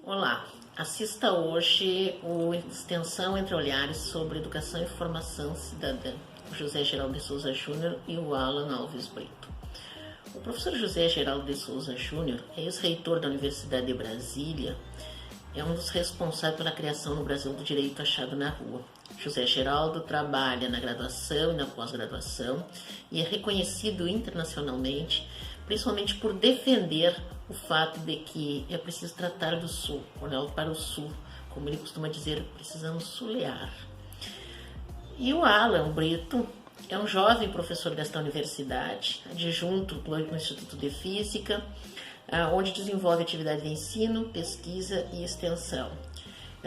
Olá, assista hoje o Extensão Entre Olhares sobre Educação e Formação Cidadã, o José Geraldo de Souza Júnior e o Alan Alves Brito. O professor José Geraldo de Souza Júnior é ex-reitor da Universidade de Brasília, é um dos responsáveis pela criação no Brasil do direito achado na rua. José Geraldo trabalha na graduação e na pós-graduação e é reconhecido internacionalmente, principalmente por defender o fato de que é preciso tratar do Sul, olhar para o Sul, como ele costuma dizer, precisamos sulear. E o Alan Brito é um jovem professor desta universidade, adjunto do Instituto de Física, onde desenvolve atividade de ensino, pesquisa e extensão.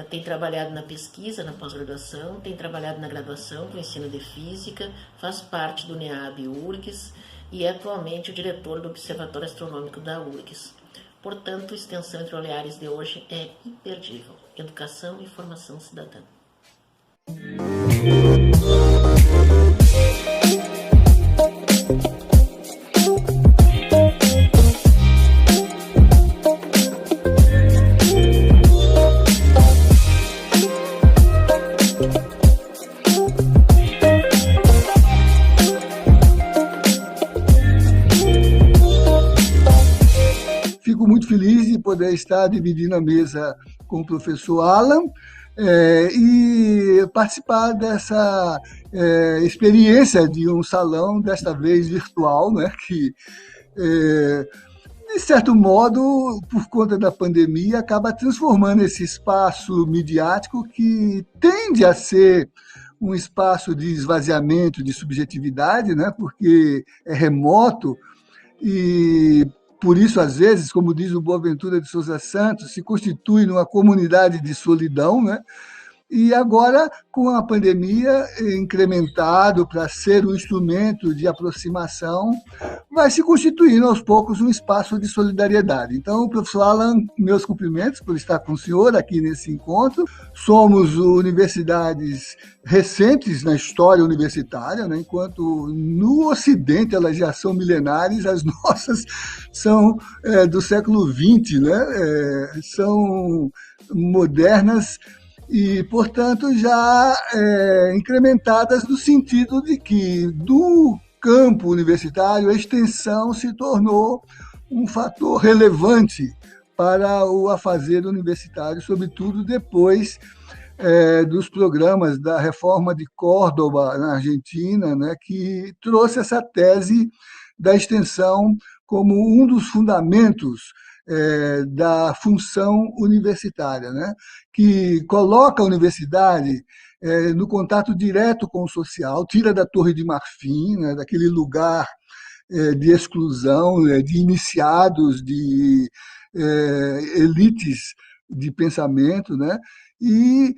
Tem trabalhado na pesquisa, na pós-graduação, tem trabalhado na graduação com ensino de física, faz parte do NEAB-URGS e é atualmente o diretor do Observatório Astronômico da URGS. Portanto, a Extensão Entre Olhares de hoje é imperdível. Educação e formação cidadã. Fico muito feliz de poder estar dividindo a mesa com o professor Alan e participar dessa experiência de um salão, desta vez virtual, né, que, de certo modo, por conta da pandemia, acaba transformando esse espaço midiático que tende a ser um espaço de esvaziamento de subjetividade, né, porque é remoto e por isso, às vezes, como diz o Boaventura de Souza Santos, se constitui numa comunidade de solidão, né? E agora, com a pandemia, incrementado para ser um instrumento de aproximação, vai se constituindo aos poucos um espaço de solidariedade. Então, professor Alan, meus cumprimentos por estar com o senhor aqui nesse encontro. Somos universidades recentes na história universitária, né? Enquanto no Ocidente elas já são milenares, as nossas são do século XX, né? São modernas e, portanto, já incrementadas no sentido de que, do campo universitário, a extensão se tornou um fator relevante para o afazer universitário, sobretudo depois dos programas da reforma de Córdoba, na Argentina, né, que trouxe essa tese da extensão como um dos fundamentos da função universitária, né? Que coloca a universidade no contato direto com o social, tira da Torre de Marfim, né? Daquele lugar de exclusão, de iniciados, de elites de pensamento, né? E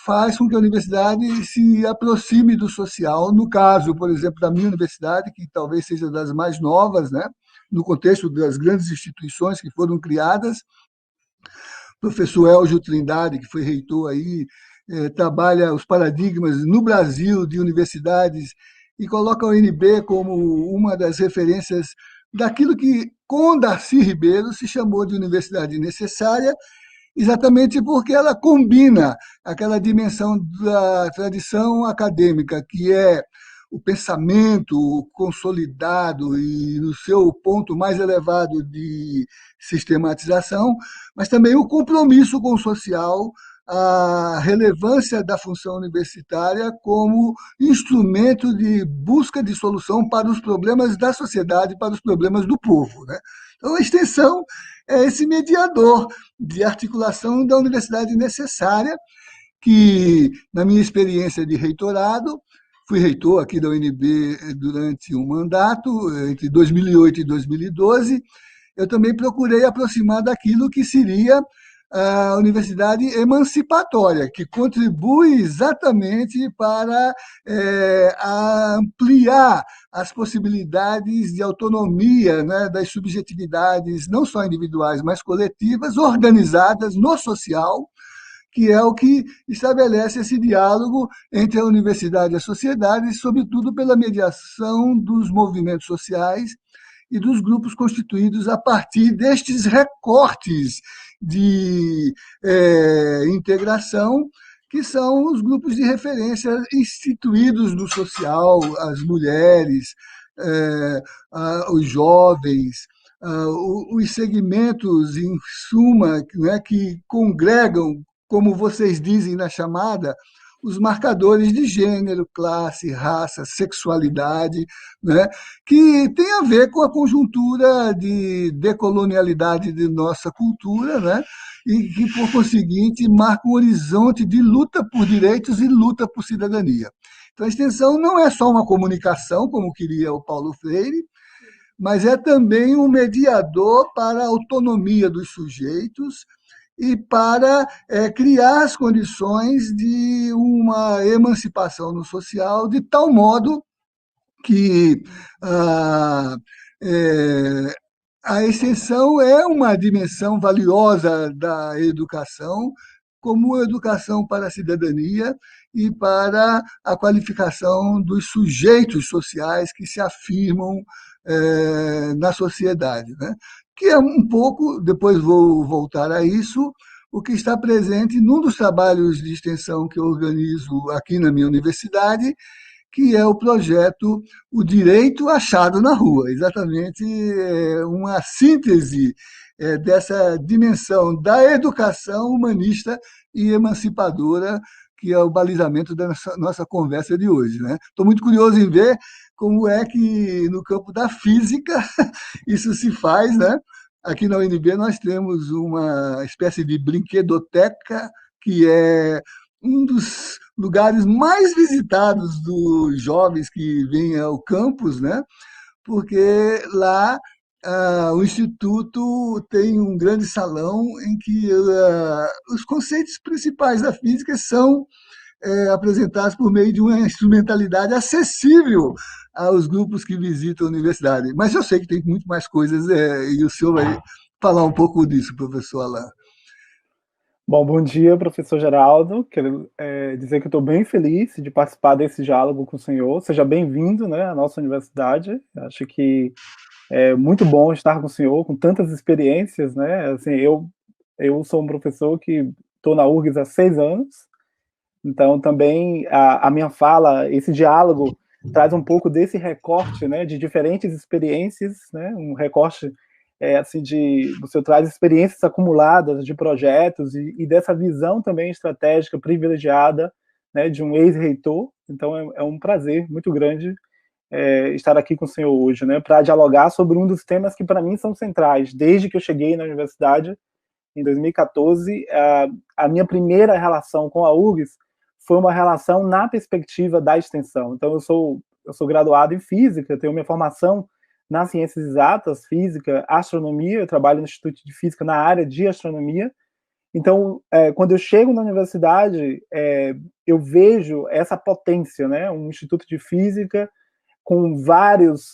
faz com que a universidade se aproxime do social. No caso, por exemplo, da minha universidade, que talvez seja das mais novas, né? No contexto das grandes instituições que foram criadas. O professor Elgio Trindade, que foi reitor aí, trabalha os paradigmas no Brasil de universidades e coloca a UNB como uma das referências daquilo que, com Darcy Ribeiro, se chamou de universidade necessária, exatamente porque ela combina aquela dimensão da tradição acadêmica, que é o pensamento consolidado e no seu ponto mais elevado de sistematização, mas também o compromisso com o social, a relevância da função universitária como instrumento de busca de solução para os problemas da sociedade, para os problemas do povo, né? Então, a extensão é esse mediador de articulação da universidade necessária, que, na minha experiência de reitorado, fui reitor aqui da UNB durante um mandato, entre 2008 e 2012, eu também procurei aproximar daquilo que seria a universidade emancipatória, que contribui exatamente para ampliar as possibilidades de autonomia, né, das subjetividades, não só individuais, mas coletivas, organizadas no social, que é o que estabelece esse diálogo entre a universidade e a sociedade, sobretudo pela mediação dos movimentos sociais e dos grupos constituídos a partir destes recortes de integração, que são os grupos de referência instituídos no social, as mulheres, os jovens, os segmentos, em suma, né, que congregam, como vocês dizem na chamada, os marcadores de gênero, classe, raça, sexualidade, né, que tem a ver com a conjuntura de decolonialidade de nossa cultura, né, e que, por conseguinte, marca um horizonte de luta por direitos e luta por cidadania. Então, a extensão não é só uma comunicação, como queria o Paulo Freire, mas é também um mediador para a autonomia dos sujeitos e para criar as condições de uma emancipação no social, de tal modo que a extensão é uma dimensão valiosa da educação, como educação para a cidadania e para a qualificação dos sujeitos sociais que se afirmam na sociedade, né? Que é um pouco, depois vou voltar a isso, o que está presente num dos trabalhos de extensão que eu organizo aqui na minha universidade, que é o projeto O Direito Achado na Rua, exatamente uma síntese dessa dimensão da educação humanista e emancipadora, que é o balizamento da nossa conversa de hoje, né? Estou muito curioso em ver como é que no campo da física isso se faz, né? Aqui na UNB nós temos uma espécie de brinquedoteca, que é um dos lugares mais visitados dos jovens que vêm ao campus, né? Porque lá o Instituto tem um grande salão em que os conceitos principais da física são apresentados por meio de uma instrumentalidade acessível aos grupos que visitam a universidade. Mas eu sei que tem muito mais coisas e o senhor vai falar um pouco disso, professor Alain. Bom dia, professor Geraldo. Quero dizer que estou bem feliz de participar desse diálogo com o senhor. Seja bem-vindo, né, à nossa universidade. Acho que é muito bom estar com o senhor, com tantas experiências, né? Assim, eu sou um professor que estou na URGS há 6 anos, então também a minha fala, esse diálogo, traz um pouco desse recorte, né, de diferentes experiências, né, um recorte assim, você traz experiências acumuladas de projetos e dessa visão também estratégica privilegiada, né, de um ex-reitor. Então é um prazer muito grande estar aqui com o senhor hoje, né, para dialogar sobre um dos temas que para mim são centrais. Desde que eu cheguei na universidade, em 2014, a minha primeira relação com a URGS foi uma relação na perspectiva da extensão. Então eu sou graduado em física, tenho minha formação nas ciências exatas, física, astronomia. Eu trabalho no Instituto de Física na área de astronomia. Então, quando eu chego na universidade, eu vejo essa potência, né? Um instituto de física com vários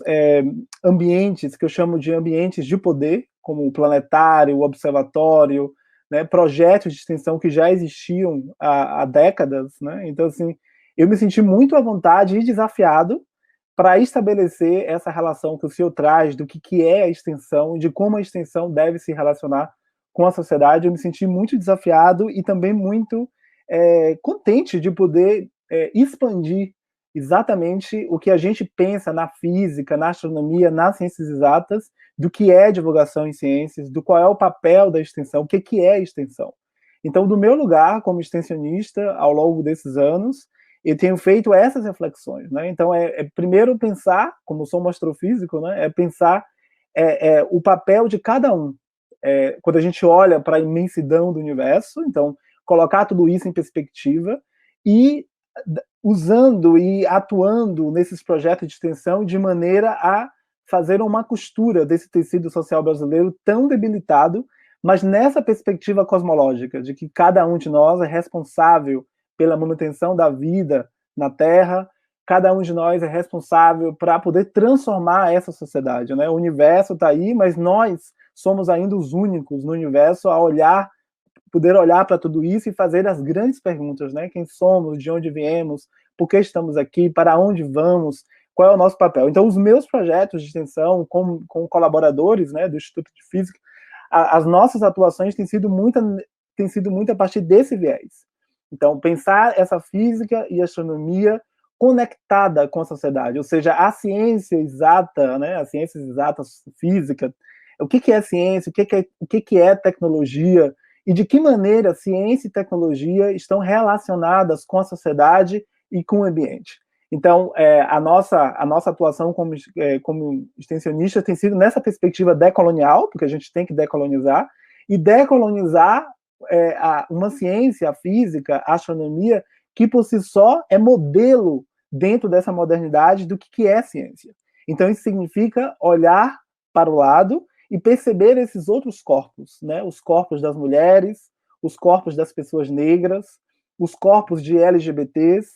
ambientes, que eu chamo de ambientes de poder, como o planetário, o observatório, né? Projetos de extensão que já existiam há décadas, né? Então, assim, eu me senti muito à vontade e desafiado para estabelecer essa relação que o senhor traz do que é a extensão, de como a extensão deve se relacionar com a sociedade. Eu me senti muito desafiado e também muito contente de poder expandir exatamente o que a gente pensa na física, na astronomia, nas ciências exatas, do que é divulgação em ciências, do qual é o papel da extensão, o que é extensão. Então, do meu lugar como extensionista, ao longo desses anos, eu tenho feito essas reflexões, né? Então, primeiro pensar, como sou um astrofísico, né? Pensar o papel de cada um. Quando a gente olha para a imensidão do universo, então, colocar tudo isso em perspectiva e usando e atuando nesses projetos de extensão de maneira a fazer uma costura desse tecido social brasileiro tão debilitado, mas nessa perspectiva cosmológica, de que cada um de nós é responsável pela manutenção da vida na Terra, cada um de nós é responsável para poder transformar essa sociedade, né? O universo está aí, mas nós somos ainda os únicos no universo a poder olhar para tudo isso e fazer as grandes perguntas, né? Quem somos, de onde viemos, por que estamos aqui, para onde vamos, qual é o nosso papel. Então, os meus projetos de extensão com colaboradores, né, do Instituto de Física, as nossas atuações têm sido muito a partir desse viés. Então, pensar essa física e astronomia conectada com a sociedade, ou seja, a ciência exata, né, as ciências exatas, física, o que é ciência, o que é tecnologia, e de que maneira ciência e tecnologia estão relacionadas com a sociedade e com o ambiente. Então, a nossa atuação como extensionista tem sido nessa perspectiva decolonial, porque a gente tem que decolonizar, e decolonizar uma ciência, a física, a astronomia, que por si só é modelo dentro dessa modernidade do que é ciência. Então, isso significa olhar para o lado e perceber esses outros corpos, né? Os corpos das mulheres, os corpos das pessoas negras, os corpos de LGBTs,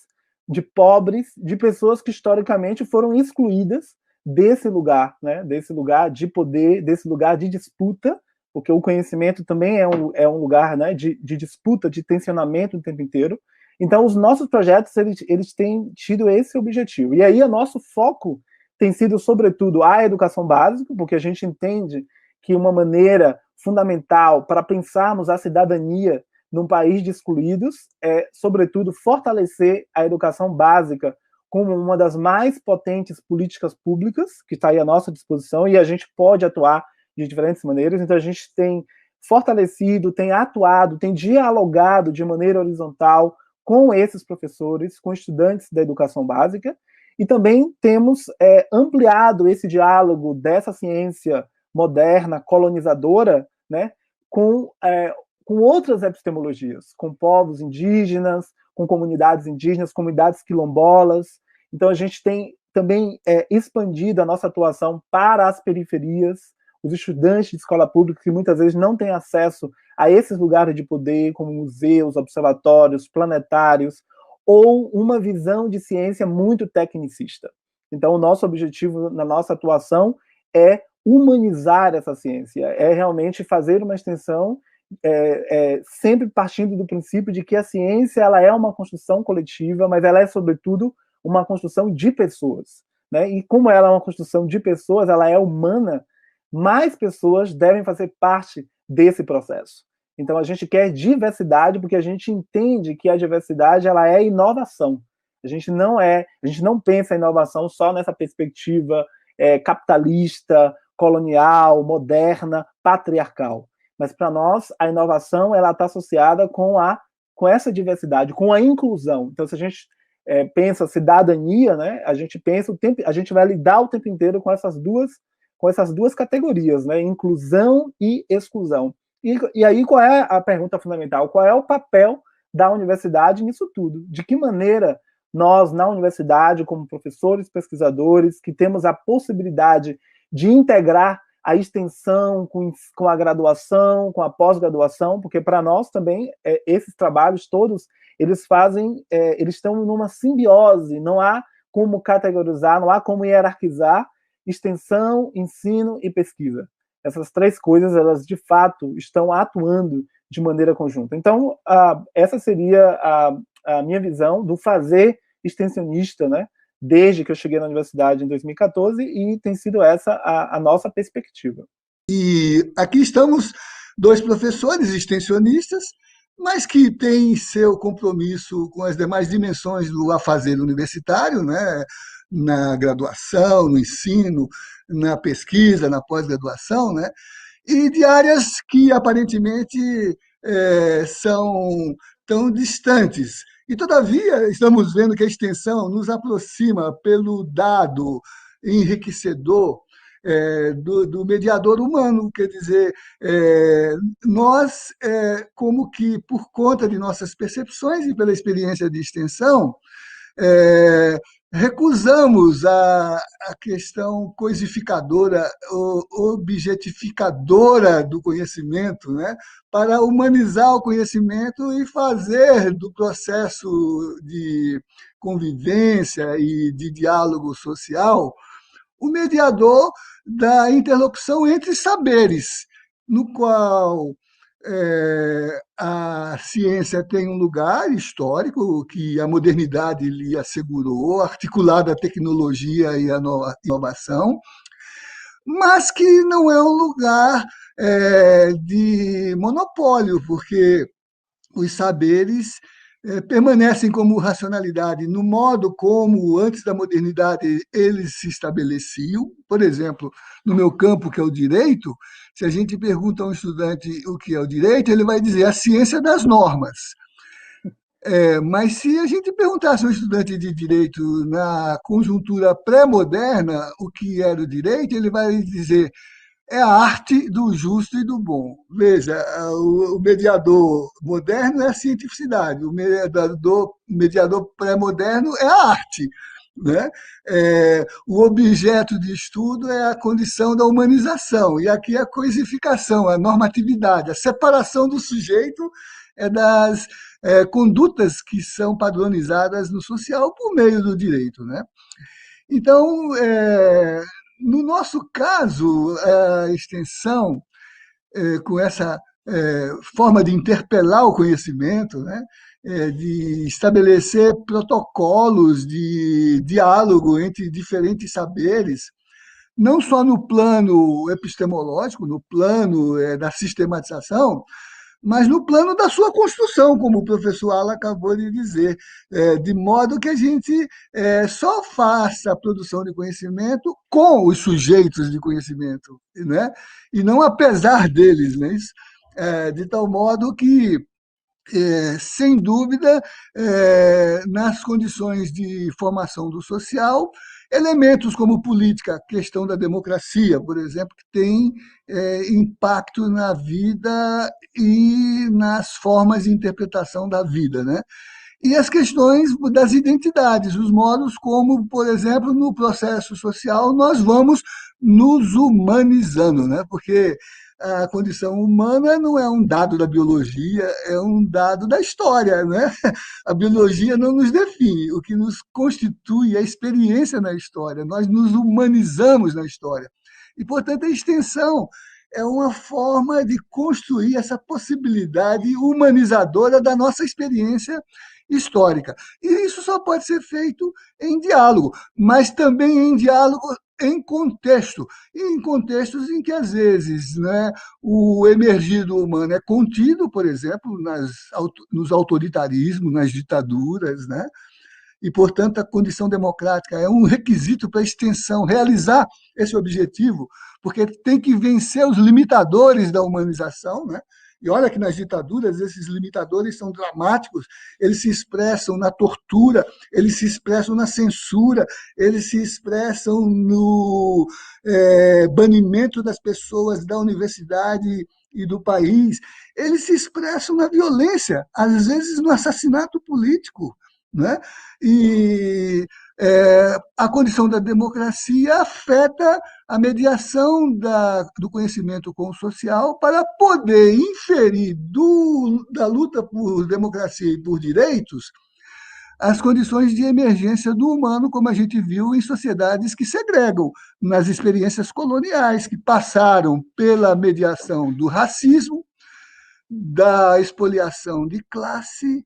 de pobres, de pessoas que historicamente foram excluídas desse lugar, né? Desse lugar de poder, desse lugar de disputa, porque o conhecimento também é um lugar, né, de disputa, de tensionamento o tempo inteiro. Então, os nossos projetos, eles têm tido esse objetivo. E aí, o nosso foco tem sido, sobretudo, a educação básica, porque a gente entende que uma maneira fundamental para pensarmos a cidadania num país de excluídos é, sobretudo, fortalecer a educação básica como uma das mais potentes políticas públicas, que está aí à nossa disposição, e a gente pode atuar de diferentes maneiras. Então, a gente tem fortalecido, tem atuado, tem dialogado de maneira horizontal com esses professores, com estudantes da educação básica, e também temos ampliado esse diálogo dessa ciência moderna, colonizadora, né, com outras epistemologias, com povos indígenas, com comunidades indígenas, comunidades quilombolas. Então, a gente tem também expandido a nossa atuação para as periferias, os estudantes de escola pública que muitas vezes não têm acesso a esses lugares de poder, como museus, observatórios, planetários, ou uma visão de ciência muito tecnicista. Então, o nosso objetivo na nossa atuação é humanizar essa ciência, é realmente fazer uma extensão sempre partindo do princípio de que a ciência ela é uma construção coletiva, mas ela é, sobretudo, uma construção de pessoas. Né? E como ela é uma construção de pessoas, ela é humana, mais pessoas devem fazer parte desse processo. Então, a gente quer diversidade porque a gente entende que a diversidade ela é inovação. A gente não pensa em inovação só nessa perspectiva capitalista, colonial, moderna, patriarcal. Mas, para nós, a inovação ela está associada com essa diversidade, com a inclusão. Então, se a gente pensa cidadania, né, a gente vai lidar o tempo inteiro com essas duas categorias, né, inclusão e exclusão. E aí, qual é a pergunta fundamental? Qual é o papel da universidade nisso tudo? De que maneira nós, na universidade, como professores, pesquisadores, que temos a possibilidade de integrar a extensão com a graduação, com a pós-graduação, porque para nós também esses trabalhos todos, eles estão numa simbiose, não há como categorizar, não há como hierarquizar extensão, ensino e pesquisa. Essas três coisas, elas de fato estão atuando de maneira conjunta. Então, essa seria a minha visão do fazer extensionista, né? Desde que eu cheguei na universidade em 2014, e tem sido essa a nossa perspectiva. E aqui estamos dois professores extensionistas, mas que têm seu compromisso com as demais dimensões do afazer universitário, né? Na graduação, no ensino, na pesquisa, na pós-graduação, né? E de áreas que aparentemente são tão distantes. E, todavia, estamos vendo que a extensão nos aproxima pelo dado enriquecedor do mediador humano, quer dizer, nós, como que por conta de nossas percepções e pela experiência de extensão, recusamos a questão coisificadora, objetificadora do conhecimento, né, para humanizar o conhecimento e fazer do processo de convivência e de diálogo social o mediador da interlocução entre saberes, no qual a ciência tem um lugar histórico que a modernidade lhe assegurou, articulado à tecnologia e à inovação, mas que não é um lugar de monopólio, porque os saberes permanecem como racionalidade no modo como, antes da modernidade, eles se estabeleciam. Por exemplo, no meu campo, que é o direito, se a gente pergunta a um estudante o que é o direito, ele vai dizer a ciência das normas. Mas se a gente perguntasse a um estudante de direito na conjuntura pré-moderna o que era o direito, ele vai dizer é a arte do justo e do bom. Veja, o mediador moderno é a cientificidade, o mediador pré-moderno é a arte. Né? O objeto de estudo é a condição da humanização, e aqui é a coisificação, a normatividade, a separação do sujeito das condutas que são padronizadas no social por meio do direito. Né? Então, no nosso caso, a extensão, com essa forma de interpelar o conhecimento, né, de estabelecer protocolos de diálogo entre diferentes saberes, não só no plano epistemológico, no plano da sistematização, mas no plano da sua construção, como o professor Ala acabou de dizer, de modo que a gente só faça a produção de conhecimento com os sujeitos de conhecimento, né? E não apesar deles, né? De tal modo que, sem dúvida, nas condições de formação do social, elementos como política, a questão da democracia, por exemplo, que tem impacto na vida e nas formas de interpretação da vida, né? E as questões das identidades, os modos como, por exemplo, no processo social, nós vamos nos humanizando, né? Porque a condição humana não é um dado da biologia, é um dado da história, né? A biologia não nos define, o que nos constitui é a experiência na história, nós nos humanizamos na história. E, portanto, a extensão é uma forma de construir essa possibilidade humanizadora da nossa experiência histórica. E isso só pode ser feito em diálogo, mas também em diálogo em contexto, e em contextos em que, às vezes, né, o emergido humano é contido, por exemplo, nos autoritarismos, nas ditaduras, né? E, portanto, a condição democrática é um requisito para a extensão, realizar esse objetivo, porque tem que vencer os limitadores da humanização, né? E olha que nas ditaduras esses limitadores são dramáticos, eles se expressam na tortura, eles se expressam na censura, eles se expressam no banimento das pessoas da universidade e do país, eles se expressam na violência, às vezes no assassinato político. Né? E a condição da democracia afeta a mediação do conhecimento com o social para poder inferir da luta por democracia e por direitos as condições de emergência do humano, como a gente viu em sociedades que segregam, nas experiências coloniais, que passaram pela mediação do racismo, da expoliação de classe,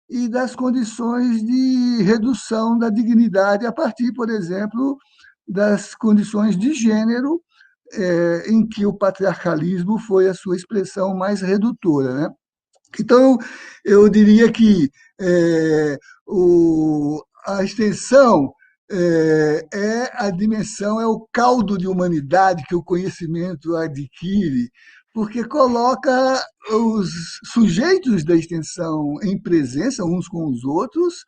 e das condições de redução da dignidade a partir, por exemplo, das condições de gênero em que o patriarcalismo foi a sua expressão mais redutora. Né? Então, eu diria que a extensão a dimensão, é o caldo de humanidade que o conhecimento adquire, porque coloca os sujeitos da extensão em presença uns com os outros,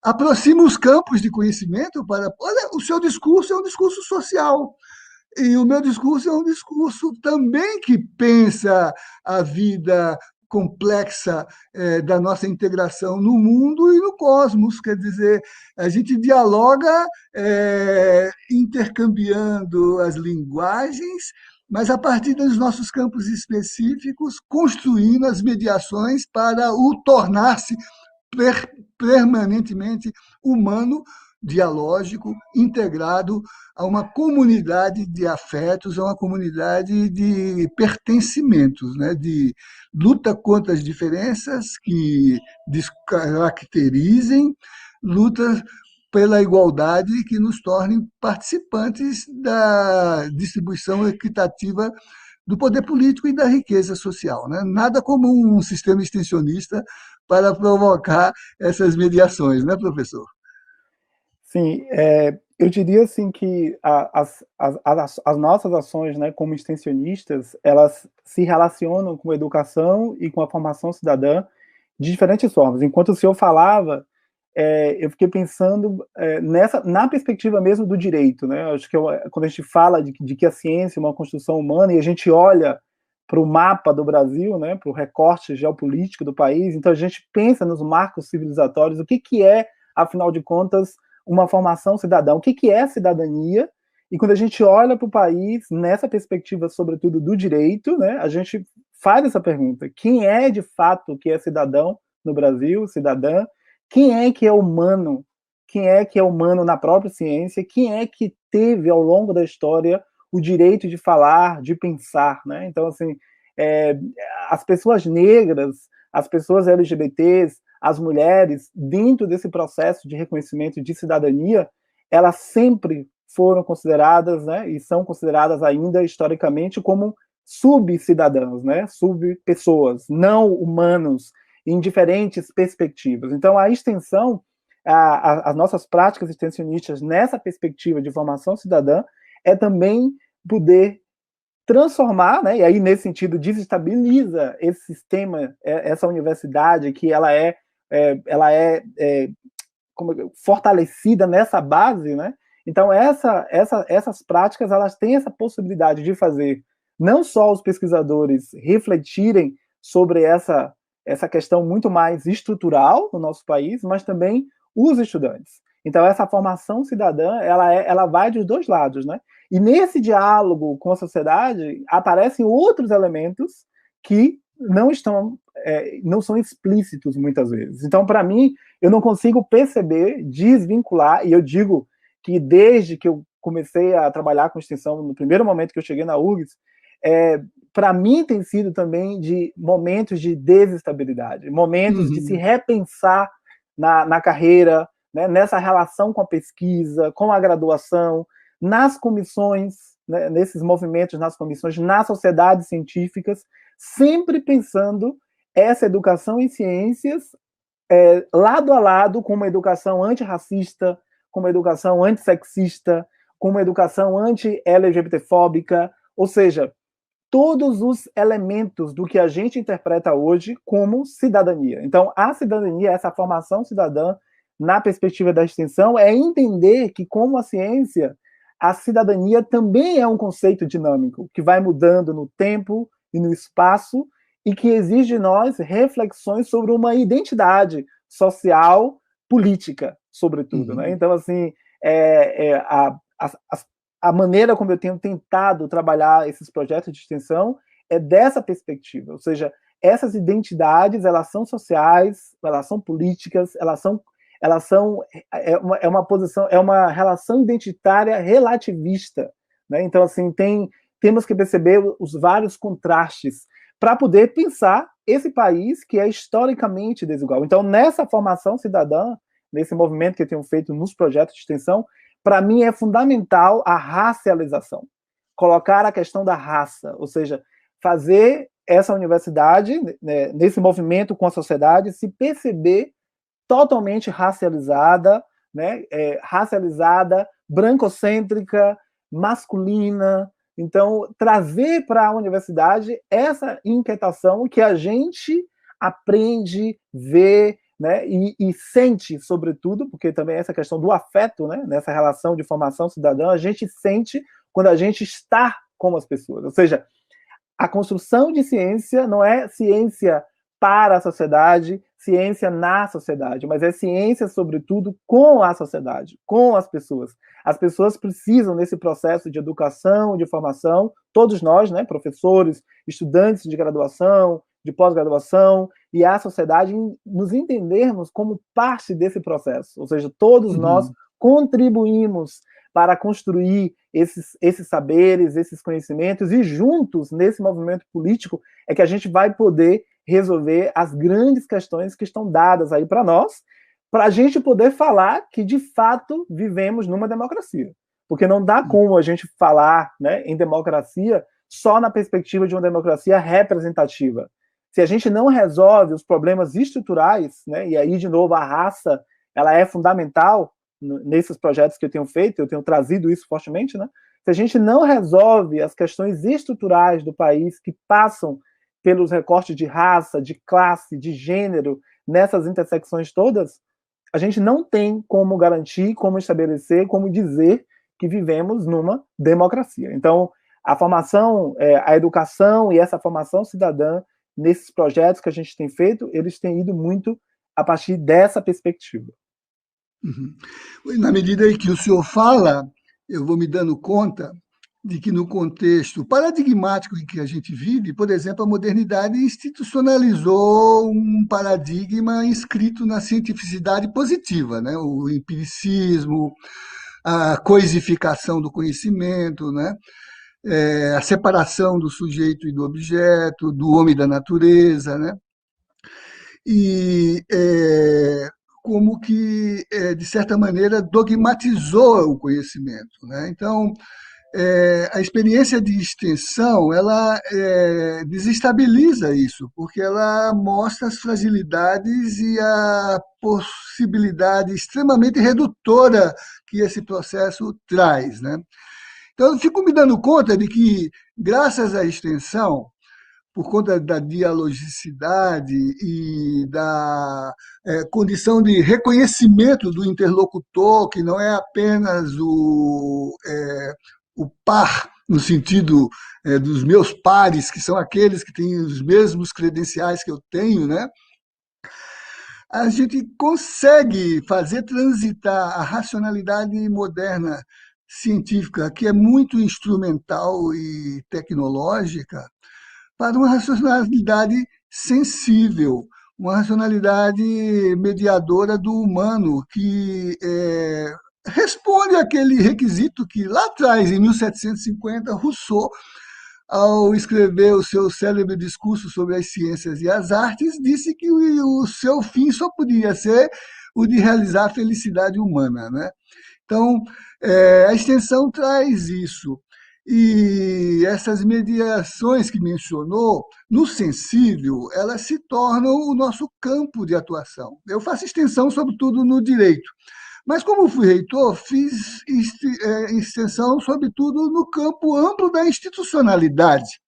aproxima os campos de conhecimento para... Olha, o seu discurso é um discurso social, e o meu discurso é um discurso também que pensa a vida complexa da nossa integração no mundo e no cosmos. Quer dizer, a gente dialoga intercambiando as linguagens, mas a partir dos nossos campos específicos, construindo as mediações para o tornar-se permanentemente humano dialógico, integrado a uma comunidade de afetos, a uma comunidade de pertencimentos, né? De luta contra as diferenças que descaracterizem, luta pela igualdade que nos tornem participantes da distribuição equitativa do poder político e da riqueza social, né? Nada como um sistema extensionista para provocar essas mediações, né, professor? Sim, eu diria assim que as nossas ações, né, como extensionistas, elas se relacionam com a educação e com a formação cidadã de diferentes formas. Enquanto o senhor falava, eu fiquei pensando na perspectiva mesmo do direito, né? Acho que quando a gente fala de que a ciência é uma construção humana e a gente olha para o mapa do Brasil, né, para o recorte geopolítico do país, então a gente pensa nos marcos civilizatórios, o que é, afinal de contas, uma formação cidadã, o que é cidadania, e quando a gente olha para o país nessa perspectiva, sobretudo do direito, né, a gente faz essa pergunta: quem é de fato que é cidadão no Brasil, cidadã? Quem é que é humano? Quem é que é humano na própria ciência? Quem é que teve, ao longo da história, o direito de falar, de pensar, né? Então, assim, as pessoas negras, as pessoas LGBTs, as mulheres, dentro desse processo de reconhecimento de cidadania, elas sempre foram consideradas, né, e são consideradas ainda historicamente como subcidadãos, né, subpessoas, não humanos, em diferentes perspectivas. Então, a extensão, as nossas práticas extensionistas nessa perspectiva de formação cidadã é também poder transformar, né, e aí, nesse sentido, desestabiliza esse sistema, essa universidade que ela é fortalecida nessa base, né? Então, essas práticas, elas têm essa possibilidade de fazer não só os pesquisadores refletirem sobre essa questão muito mais estrutural no nosso país, mas também os estudantes. Então, essa formação cidadã, ela vai dos dois lados, né? E nesse diálogo com a sociedade, aparecem outros elementos que não são explícitos muitas vezes. Então, para mim, eu não consigo perceber, desvincular, e eu digo que desde que eu comecei a trabalhar com extensão, no primeiro momento que eu cheguei na URGS, para mim tem sido também de momentos de desestabilidade, momentos de se repensar na carreira, né, nessa relação com a pesquisa, com a graduação, nas comissões, né, nesses movimentos nas comissões, nas sociedades científicas, sempre pensando essa educação em ciências lado a lado com uma educação antirracista, com uma educação antissexista, com uma educação anti-LGBTfóbica, ou seja, todos os elementos do que a gente interpreta hoje como cidadania. Então, a cidadania, essa formação cidadã, na perspectiva da extensão, é entender que, como a ciência, a cidadania também é um conceito dinâmico, que vai mudando no tempo e no espaço, e que exige de nós reflexões sobre uma identidade social, política, sobretudo. Né? Então, assim, a maneira como eu tenho tentado trabalhar esses projetos de extensão é dessa perspectiva, ou seja, essas identidades, elas são sociais, elas são políticas, é uma relação identitária relativista, né? Então, assim, temos que perceber os vários contrastes para poder pensar esse país que é historicamente desigual. Então, nessa formação cidadã, nesse movimento que eu tenho feito nos projetos de extensão, para mim é fundamental a racialização, colocar a questão da raça, ou seja, fazer essa universidade, né, nesse movimento com a sociedade, se perceber totalmente racializada, né, racializada, brancocêntrica, masculina. Então, trazer para a universidade essa inquietação que a gente aprende, vê, né, e sente, sobretudo, porque também essa questão do afeto, né, nessa relação de formação cidadã, a gente sente quando a gente está com as pessoas. Ou seja, a construção de ciência não é ciência para a sociedade, ciência na sociedade, mas é ciência, sobretudo, com a sociedade, com as pessoas. As pessoas precisam, nesse processo de educação, de formação, todos nós, né, professores, estudantes de graduação, de pós-graduação, e a sociedade, nos entendermos como parte desse processo. Ou seja, todos nós contribuímos para construir esses saberes, esses conhecimentos, e juntos, nesse movimento político, é que a gente vai poder resolver as grandes questões que estão dadas aí para nós, para a gente poder falar que, de fato, vivemos numa democracia. Porque não dá como a gente falar, né, em democracia só na perspectiva de uma democracia representativa. Se a gente não resolve os problemas estruturais, né, e aí, de novo, a raça ela é fundamental nesses projetos que eu tenho feito, eu tenho trazido isso fortemente, né? Se a gente não resolve as questões estruturais do país que passam pelos recortes de raça, de classe, de gênero, nessas intersecções todas, a gente não tem como garantir, como estabelecer, como dizer que vivemos numa democracia. Então, a formação, a educação e essa formação cidadã, nesses projetos que a gente tem feito, eles têm ido muito a partir dessa perspectiva. Uhum. Na medida em que o senhor fala, eu vou me dando conta de que no contexto paradigmático em que a gente vive, por exemplo, a modernidade institucionalizou um paradigma inscrito na cientificidade positiva, né? O empiricismo, a coisificação do conhecimento, né? A separação do sujeito e do objeto, do homem e da natureza, né? E como que, de certa maneira, dogmatizou o conhecimento, né? Então, a experiência de extensão, ela desestabiliza isso, porque ela mostra as fragilidades e a possibilidade extremamente redutora que esse processo traz, né? Então, eu fico me dando conta de que, graças à extensão, por conta da dialogicidade e da condição de reconhecimento do interlocutor, que não é apenas o par, no sentido dos meus pares, que são aqueles que têm os mesmos credenciais que eu tenho, né? A gente consegue fazer transitar a racionalidade moderna científica, que é muito instrumental e tecnológica, para uma racionalidade sensível, uma racionalidade mediadora do humano, que responde àquele requisito que lá atrás, em 1750, Rousseau, ao escrever o seu célebre discurso sobre as ciências e as artes, disse que o seu fim só podia ser o de realizar a felicidade humana, né? Então, a extensão traz isso. E essas mediações que mencionou, no sensível, elas se tornam o nosso campo de atuação. Eu faço extensão, sobretudo, no direito. Mas, como fui reitor, fiz extensão, sobretudo, no campo amplo da institucionalidade.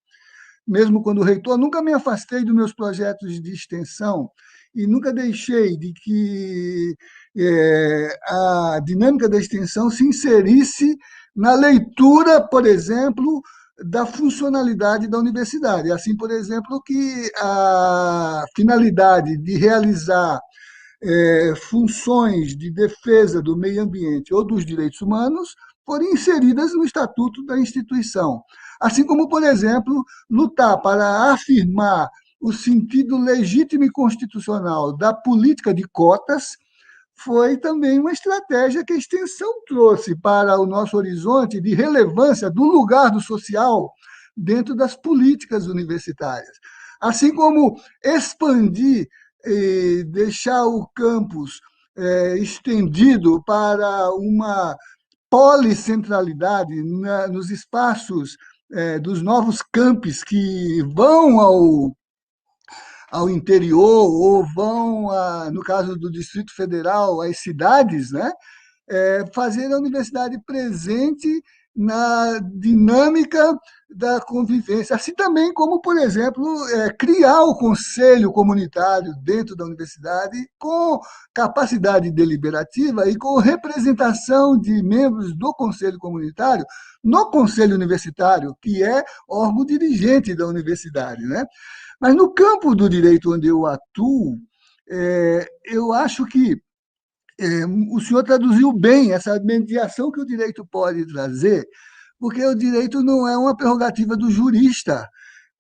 Mesmo quando reitor, nunca me afastei dos meus projetos de extensão e nunca deixei de que a dinâmica da extensão se inserisse na leitura, por exemplo, da funcionalidade da universidade. Assim, por exemplo, que a finalidade de realizar funções de defesa do meio ambiente ou dos direitos humanos forem inseridas no estatuto da instituição. Assim como, por exemplo, lutar para afirmar o sentido legítimo e constitucional da política de cotas foi também uma estratégia que a extensão trouxe para o nosso horizonte de relevância do lugar do social dentro das políticas universitárias. Assim como expandir e deixar o campus estendido para uma policentralidade nos espaços dos novos campos que vão ao interior ou vão, no caso do Distrito Federal, às cidades, né? Fazer a universidade presente na dinâmica da convivência, assim também como, por exemplo, criar o conselho comunitário dentro da universidade com capacidade deliberativa e com representação de membros do conselho comunitário no conselho universitário, que é órgão dirigente da universidade, né? Mas no campo do direito onde eu atuo, eu acho que o senhor traduziu bem essa mediação que o direito pode trazer, porque o direito não é uma prerrogativa do jurista.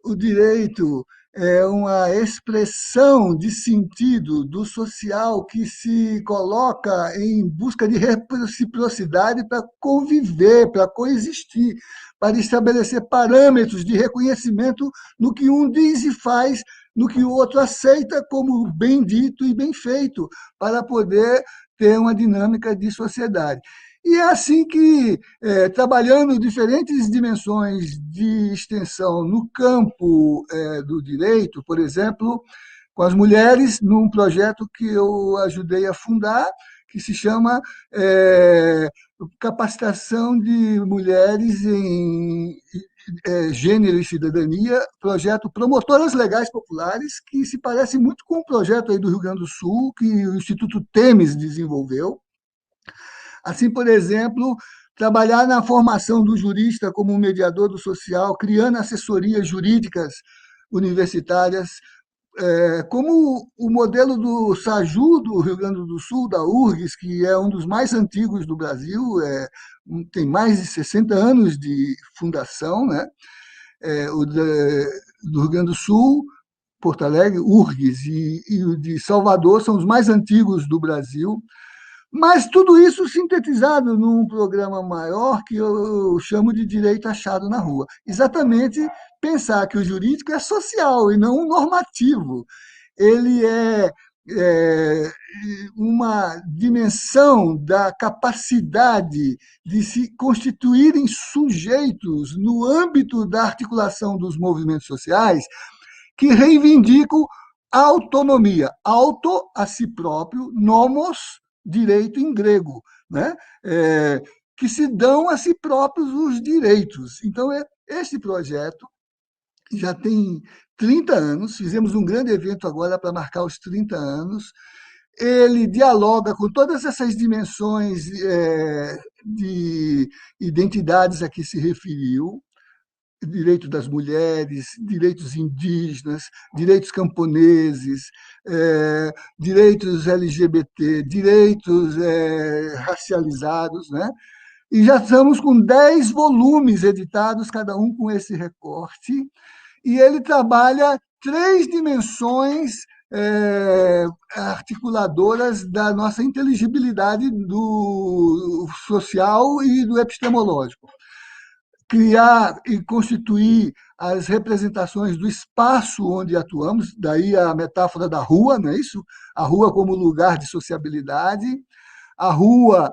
O direito é uma expressão de sentido do social que se coloca em busca de reciprocidade para conviver, para coexistir, para estabelecer parâmetros de reconhecimento no que um diz e faz, no que o outro aceita como bem dito e bem feito, para poder ter uma dinâmica de sociedade. E é assim que, trabalhando diferentes dimensões de extensão no campo do direito, por exemplo, com as mulheres, num projeto que eu ajudei a fundar, que se chama Capacitação de Mulheres em Gênero e Cidadania, projeto Promotoras Legais Populares, que se parece muito com um projeto aí do Rio Grande do Sul, que o Instituto Temes desenvolveu. Assim, por exemplo, trabalhar na formação do jurista como um mediador do social, criando assessorias jurídicas universitárias, como o modelo do SAJU do Rio Grande do Sul, da URGS, que é um dos mais antigos do Brasil, tem mais de 60 anos de fundação, né? O do Rio Grande do Sul, Porto Alegre, URGS, e o de Salvador são os mais antigos do Brasil. Mas tudo isso sintetizado num programa maior que eu chamo de direito achado na rua. Exatamente pensar que o jurídico é social e não normativo. Ele é uma dimensão da capacidade de se constituírem sujeitos no âmbito da articulação dos movimentos sociais que reivindicam a autonomia, auto a si próprio, nomos, direito em grego, né? Que se dão a si próprios os direitos. Então, esse projeto já tem 30 anos, fizemos um grande evento agora para marcar os 30 anos, ele dialoga com todas essas dimensões de identidades a que se referiu, direito das mulheres, direitos indígenas, direitos camponeses, direitos LGBT, direitos racializados, né? E já estamos com 10 volumes editados, cada um com esse recorte, e ele trabalha 3 dimensões articuladoras da nossa inteligibilidade do social e do epistemológico. Criar e constituir as representações do espaço onde atuamos, daí a metáfora da rua, não é isso? A rua como lugar de sociabilidade, a rua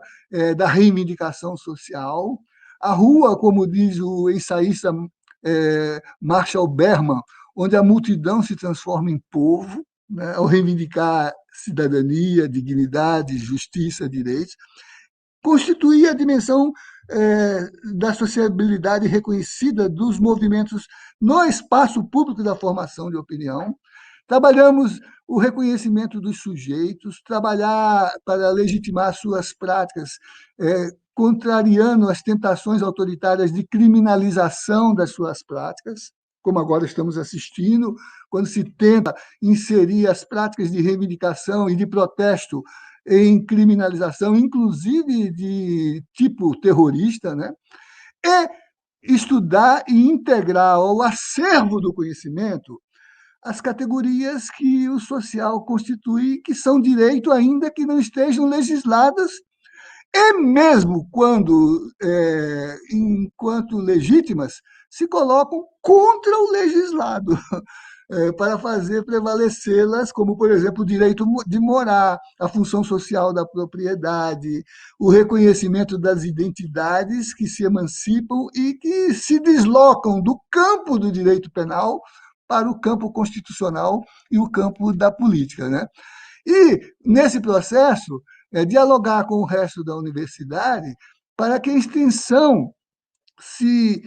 da reivindicação social, a rua, como diz o ensaísta Marshall Berman, onde a multidão se transforma em povo, né, ao reivindicar cidadania, dignidade, justiça, direitos, constituir a dimensão da sociabilidade reconhecida dos movimentos no espaço público da formação de opinião. Trabalhamos o reconhecimento dos sujeitos, trabalhar para legitimar suas práticas, contrariando as tentações autoritárias de criminalização das suas práticas, como agora estamos assistindo, quando se tenta inserir as práticas de reivindicação e de protesto em criminalização, inclusive de tipo terrorista, né? E estudar e integrar ao acervo do conhecimento as categorias que o social constitui, que são direito ainda que não estejam legisladas, e mesmo quando, enquanto legítimas, se colocam contra o legislado, para fazer prevalecê-las, como, por exemplo, o direito de morar, a função social da propriedade, o reconhecimento das identidades que se emancipam e que se deslocam do campo do direito penal para o campo constitucional e o campo da política, né? E, nesse processo, dialogar com o resto da universidade para que a extensão se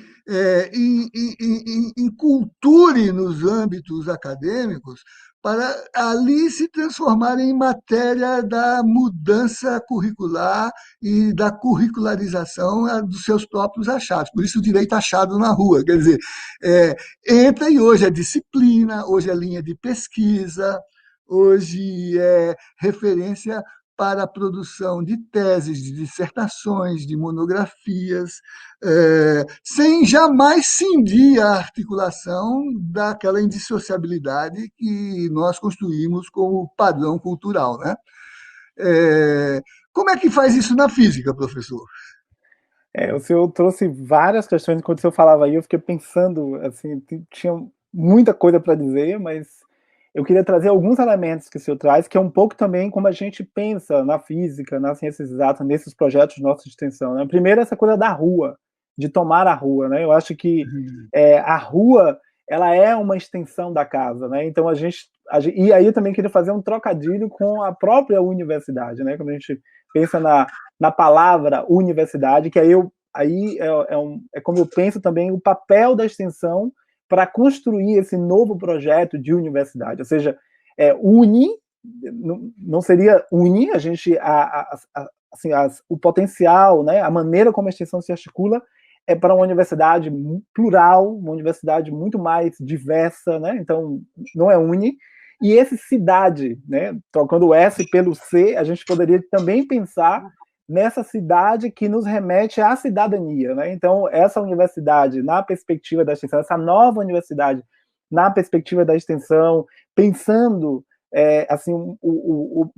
inculture nos âmbitos acadêmicos para ali se transformar em matéria da mudança curricular e da curricularização dos seus próprios achados. Por isso o direito achado na rua, quer dizer, entra e hoje é disciplina, hoje é linha de pesquisa, hoje é referência para a produção de teses, de dissertações, de monografias, sem jamais cindir a articulação daquela indissociabilidade que nós construímos como padrão cultural, né? Como é que faz isso na física, professor? O senhor trouxe várias questões enquanto o senhor falava aí, eu fiquei pensando, assim, tinha muita coisa para dizer, mas eu queria trazer alguns elementos que o senhor traz, que é um pouco também como a gente pensa na física, nas ciências exatas, nesses projetos de nossa extensão, né? Primeiro, essa coisa da rua, de tomar a rua, né? Eu acho que a rua, ela é uma extensão da casa, né? Então, e aí eu também queria fazer um trocadilho com a própria universidade, né? Quando a gente pensa na palavra universidade, que aí é como eu penso também o papel da extensão para construir esse novo projeto de universidade, ou seja, não seria unir a gente assim, o potencial, né, a maneira como a extensão se articula é para uma universidade plural, uma universidade muito mais diversa, né? Então não é uni. E esse cidade, né, trocando o S pelo C, a gente poderia também pensar nessa cidade que nos remete à cidadania, né? Então, essa universidade, na perspectiva da extensão, essa nova universidade, na perspectiva da extensão, pensando assim,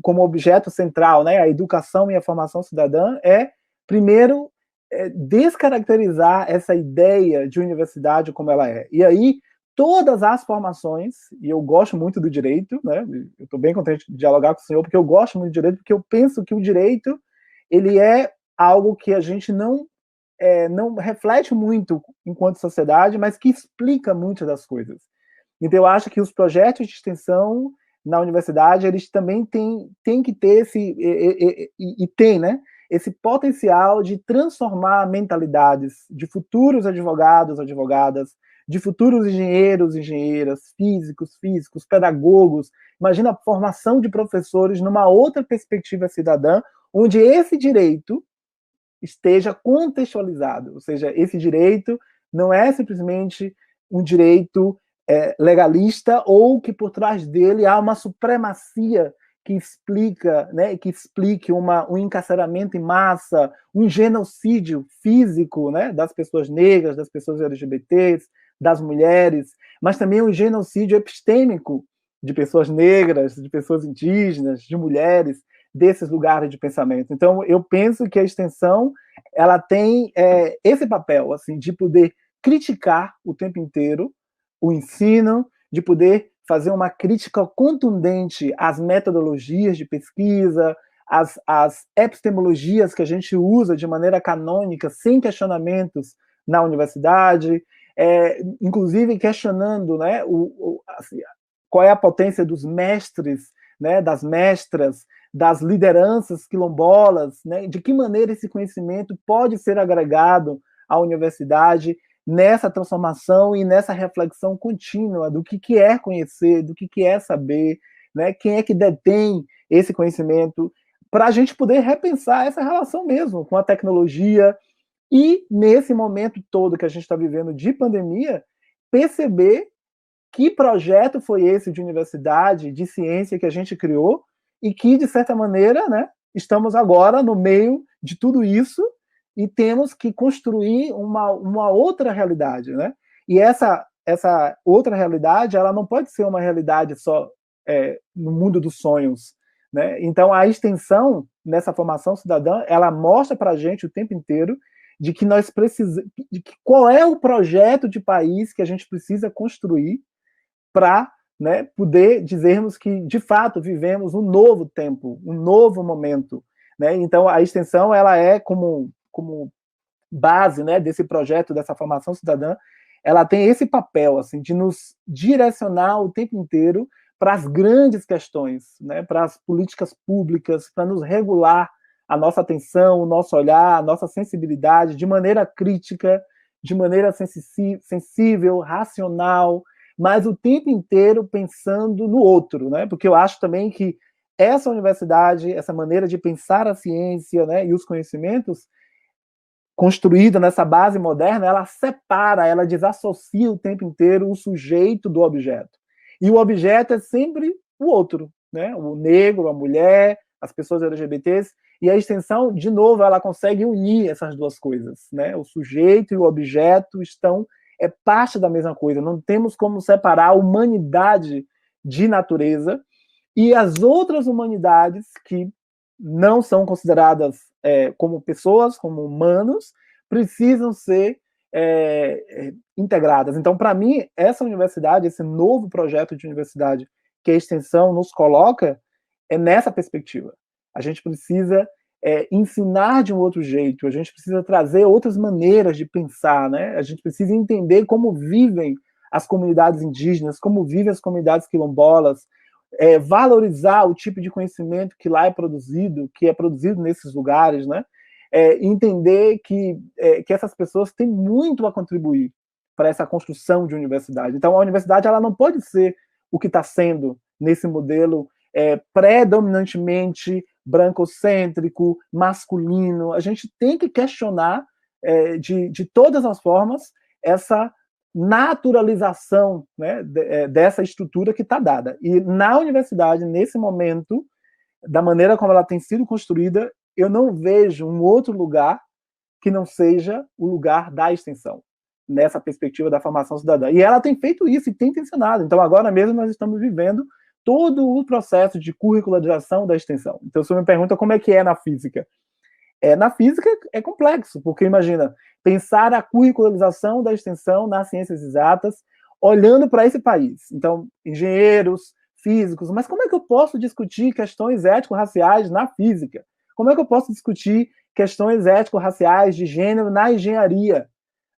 como objeto central, né, a educação e a formação cidadã, primeiro, descaracterizar essa ideia de universidade como ela é. E aí, todas as formações, e eu gosto muito do direito, né? Eu estou bem contente de dialogar com o senhor, porque eu gosto muito do direito, porque eu penso que o direito ele é algo que a gente não reflete muito enquanto sociedade, mas que explica muitas das coisas. Então, eu acho que os projetos de extensão na universidade, eles também têm que ter tem, né, esse potencial de transformar mentalidades de futuros advogados, advogadas, de futuros engenheiros, engenheiras, físicos, pedagogos. Imagina a formação de professores numa outra perspectiva cidadã, onde esse direito esteja contextualizado, ou seja, esse direito não é simplesmente um direito legalista ou que por trás dele há uma supremacia que explica, né, que explique um encarceramento em massa, um genocídio físico, né, das pessoas negras, das pessoas LGBTs, das mulheres, mas também um genocídio epistêmico de pessoas negras, de pessoas indígenas, de mulheres, desses lugares de pensamento. Então, eu penso que a extensão ela tem esse papel assim, de poder criticar o tempo inteiro o ensino, de poder fazer uma crítica contundente às metodologias de pesquisa, às epistemologias que a gente usa de maneira canônica, sem questionamentos na universidade, inclusive questionando, né, assim, qual é a potência dos mestres, né, das mestras, das lideranças quilombolas, né, de que maneira esse conhecimento pode ser agregado à universidade nessa transformação e nessa reflexão contínua do que é conhecer, do que é saber, né, quem é que detém esse conhecimento, para a gente poder repensar essa relação mesmo com a tecnologia e, nesse momento todo que a gente está vivendo de pandemia, perceber que projeto foi esse de universidade, de ciência que a gente criou e que, de certa maneira, né, estamos agora no meio de tudo isso e temos que construir uma outra realidade, né? E essa outra realidade, ela não pode ser uma realidade só no mundo dos sonhos, né? Então, a extensão nessa formação cidadã, ela mostra para a gente o tempo inteiro de que nós precisamos, de que qual é o projeto de país que a gente precisa construir para, né, poder dizermos que, de fato, vivemos um novo tempo, um novo momento, né? Então, a extensão ela é como base, né, desse projeto, dessa formação cidadã, ela tem esse papel assim, de nos direcionar o tempo inteiro para as grandes questões, né, para as políticas públicas, para nos regular a nossa atenção, o nosso olhar, a nossa sensibilidade, de maneira crítica, de maneira sensível, racional, mas o tempo inteiro pensando no outro, né? Porque eu acho também que essa universidade, essa maneira de pensar a ciência, né, e os conhecimentos, construída nessa base moderna, ela separa, ela desassocia o tempo inteiro o sujeito do objeto. E o objeto é sempre o outro, né? O negro, a mulher, as pessoas LGBTs, e a extensão, de novo, ela consegue unir essas duas coisas, né? O sujeito e o objeto estão parte da mesma coisa, não temos como separar a humanidade de natureza e as outras humanidades que não são consideradas como pessoas, como humanos, precisam ser integradas. Então, para mim, essa universidade, esse novo projeto de universidade que a extensão nos coloca, é nessa perspectiva. A gente precisa ensinar de um outro jeito, a gente precisa trazer outras maneiras de pensar, né? A gente precisa entender como vivem as comunidades indígenas, como vivem as comunidades quilombolas, valorizar o tipo de conhecimento que lá é produzido nesses lugares, né? Entender que essas pessoas têm muito a contribuir para essa construção de universidade. Então, a universidade ela não pode ser o que está sendo nesse modelo predominantemente brancocêntrico, masculino. A gente tem que questionar de todas as formas essa naturalização, né, dessa estrutura que está dada. E na universidade, nesse momento, da maneira como ela tem sido construída, eu não vejo um outro lugar que não seja o lugar da extensão, nessa perspectiva da formação cidadã. E ela tem feito isso e tem intencionado. Então, agora mesmo, nós estamos vivendo todo o processo de curricularização da extensão. Então, você me pergunta como é que é na física. Na física é complexo, porque imagina, pensar a curricularização da extensão nas ciências exatas, olhando para esse país. Então, engenheiros, físicos, mas como é que eu posso discutir questões ético-raciais na física? Como é que eu posso discutir questões ético-raciais de gênero na engenharia?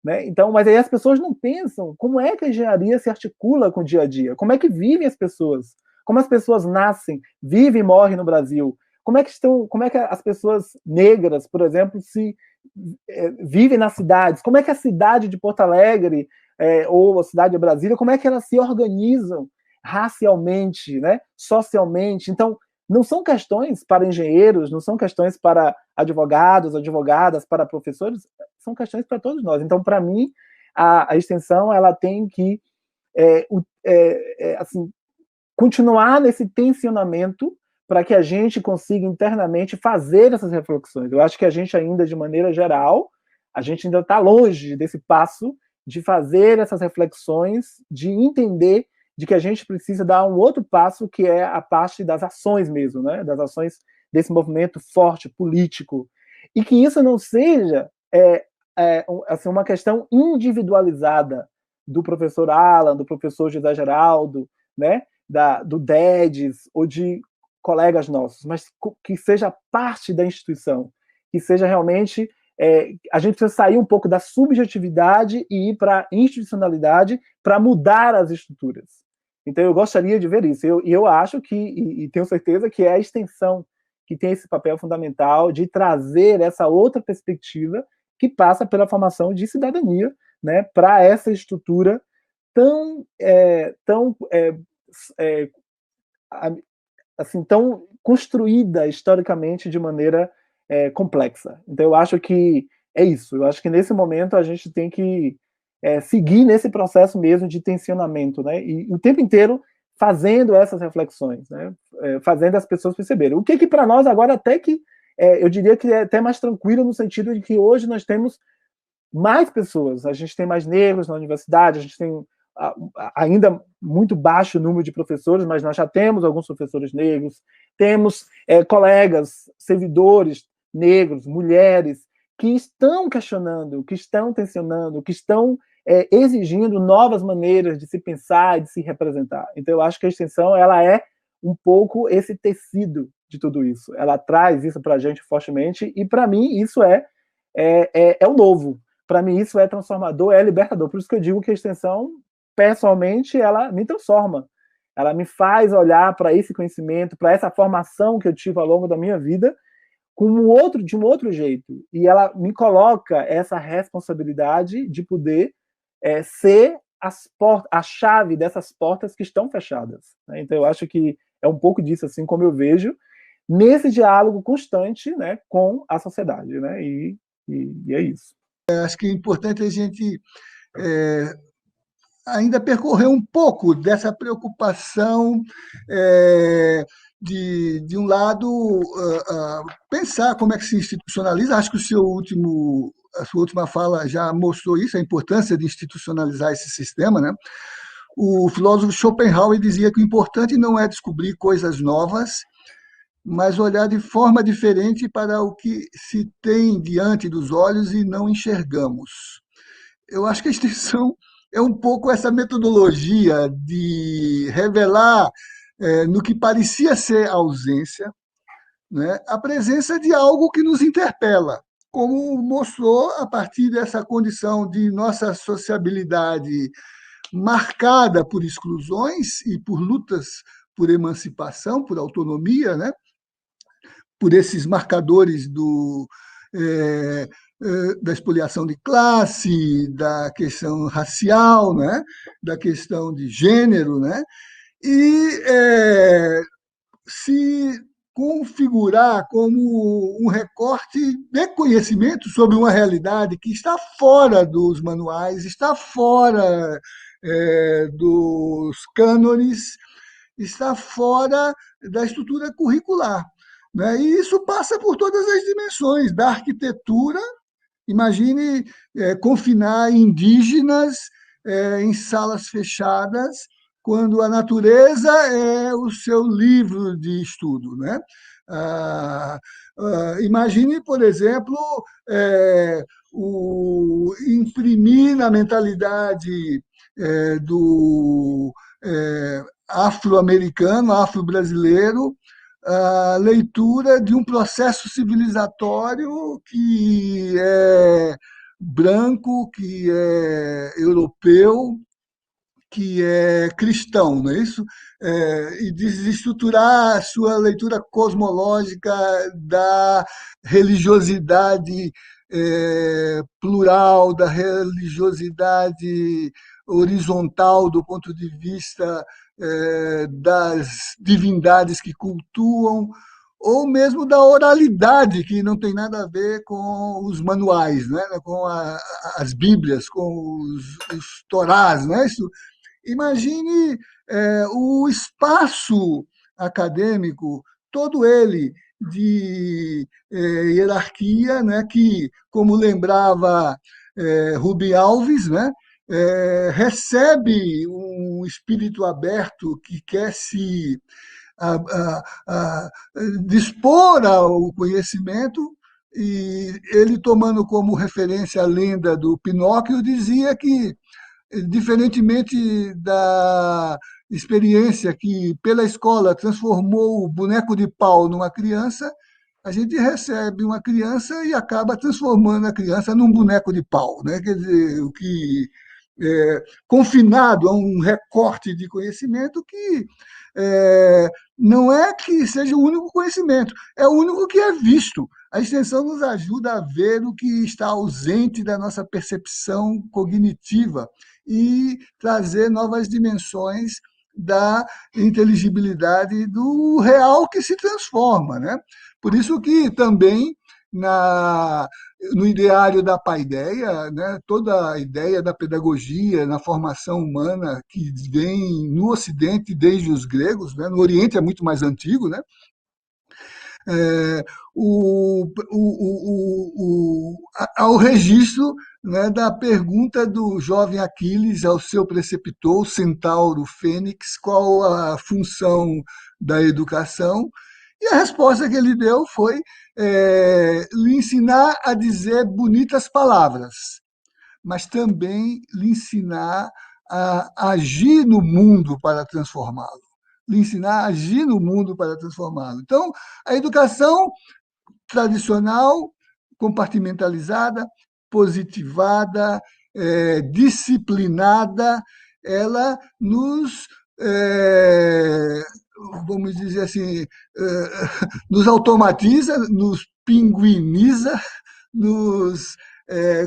Né? Então, mas aí as pessoas não pensam como é que a engenharia se articula com o dia a dia, como é que vivem as pessoas, como as pessoas nascem, vivem e morrem no Brasil, como é que as pessoas negras, por exemplo, vivem nas cidades, como é que a cidade de Porto Alegre ou a cidade de Brasília, como é que elas se organizam racialmente, né, socialmente. Então, não são questões para engenheiros, não são questões para advogados, advogadas, para professores, são questões para todos nós. Então, para mim, a extensão ela tem que assim, continuar nesse tensionamento para que a gente consiga internamente fazer essas reflexões. Eu acho que a gente ainda, de maneira geral, a gente ainda está longe desse passo de fazer essas reflexões, de entender de que a gente precisa dar um outro passo, que é a parte das ações mesmo, né? Das ações desse movimento forte, político. E que isso não seja assim, uma questão individualizada do professor Alan, do professor José Geraldo, né? Do DEDES, ou de colegas nossos, mas que seja parte da instituição, que seja realmente... a gente precisa sair um pouco da subjetividade e ir para a institucionalidade para mudar as estruturas. Então, eu gostaria de ver isso. E eu acho que, e tenho certeza que é a extensão que tem esse papel fundamental de trazer essa outra perspectiva que passa pela formação de cidadania, né, para essa estrutura tão assim, tão construída historicamente de maneira complexa. Então, eu acho que é isso. Eu acho que, nesse momento, a gente tem que seguir nesse processo mesmo de tensionamento, né? E o tempo inteiro fazendo essas reflexões, né? Fazendo as pessoas perceberem. O que para nós agora até que, eu diria que é até mais tranquilo, no sentido de que hoje nós temos mais pessoas, a gente tem mais negros na universidade, a gente tem ainda muito baixo número de professores, mas nós já temos alguns professores negros, temos colegas, servidores negros, mulheres, que estão questionando, que estão tensionando, que estão exigindo novas maneiras de se pensar e de se representar. Então, eu acho que a extensão ela é um pouco esse tecido de tudo isso. Ela traz isso para a gente fortemente, e para mim isso é o novo. Para mim isso é transformador, é libertador. Por isso que eu digo que a extensão, pessoalmente, ela me transforma. Ela me faz olhar para esse conhecimento, para essa formação que eu tive ao longo da minha vida, de um outro jeito. E ela me coloca essa responsabilidade de poder ser a chave dessas portas que estão fechadas. Né? Então, eu acho que é um pouco disso, assim como eu vejo, nesse diálogo constante, né, com a sociedade. Né? E é isso. Acho que é importante a gente ainda percorrer um pouco dessa preocupação de um lado, pensar como é que se institucionaliza. Acho que a sua última fala já mostrou isso, a importância de institucionalizar esse sistema, né? O filósofo Schopenhauer dizia que o importante não é descobrir coisas novas, mas olhar de forma diferente para o que se tem diante dos olhos e não enxergamos. Eu acho que a extensão é um pouco essa metodologia de revelar, no que parecia ser ausência, né, a presença de algo que nos interpela, como mostrou a partir dessa condição de nossa sociabilidade marcada por exclusões e por lutas por emancipação, por autonomia, né, por esses marcadores da expoliação de classe, da questão racial, né, da questão de gênero, né, e se configurar como um recorte de conhecimento sobre uma realidade que está fora dos manuais, está fora dos cânones, está fora da estrutura curricular, né? E isso passa por todas as dimensões da arquitetura. Imagine confinar indígenas em salas fechadas, quando a natureza é o seu livro de estudo, né? Imagine, por exemplo, imprimir na mentalidade do afro-americano, afro-brasileiro, a leitura de um processo civilizatório que é branco, que é europeu, que é cristão, não é isso? E desestruturar a sua leitura cosmológica da religiosidade plural, da religiosidade horizontal do ponto de vista das divindades que cultuam, ou mesmo da oralidade, que não tem nada a ver com os manuais, né? Com as Bíblias, com os Torás. Né? Isso, imagine o espaço acadêmico, todo ele de hierarquia, né? Que, como lembrava Rubem Alves, né? Recebe um espírito aberto que quer se a, a, a, dispor ao conhecimento, e ele, tomando como referência a lenda do Pinóquio, dizia que, diferentemente da experiência que pela escola transformou o boneco de pau numa criança, a gente recebe uma criança e acaba transformando a criança num boneco de pau, né? Quer dizer, o que confinado a um recorte de conhecimento que não é que seja o único conhecimento, é o único que é visto. A extensão nos ajuda a ver o que está ausente da nossa percepção cognitiva e trazer novas dimensões da inteligibilidade do real que se transforma, né? Por isso que também no ideário da paideia, né, toda a ideia da pedagogia na formação humana que vem no Ocidente desde os gregos, né, no Oriente é muito mais antigo, né, ao registro, né, da pergunta do jovem Aquiles ao seu preceptor, o centauro Fênix, qual a função da educação, e a resposta que ele deu foi lhe ensinar a dizer bonitas palavras, mas também lhe ensinar a agir no mundo para transformá-lo. Lhe ensinar a agir no mundo para transformá-lo. Então, a educação tradicional, compartimentalizada, positivada, disciplinada, ela nos, vamos dizer assim, nos automatiza, nos pinguiniza, nos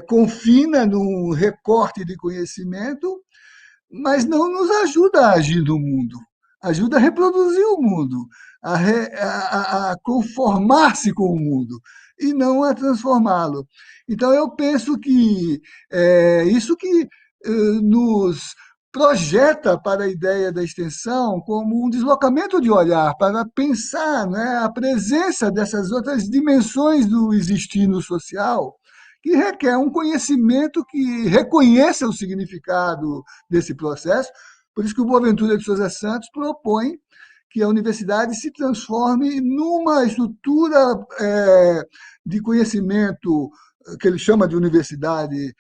confina num recorte de conhecimento, mas não nos ajuda a agir no mundo, ajuda a reproduzir o mundo, a conformar-se com o mundo, e não a transformá-lo. Então, eu penso que isso que nos projeta para a ideia da extensão como um deslocamento de olhar, para pensar, né, a presença dessas outras dimensões do existir no social, que requer um conhecimento que reconheça o significado desse processo. Por isso que o Boaventura de Souza Santos propõe que a universidade se transforme numa estrutura de conhecimento que ele chama de universidade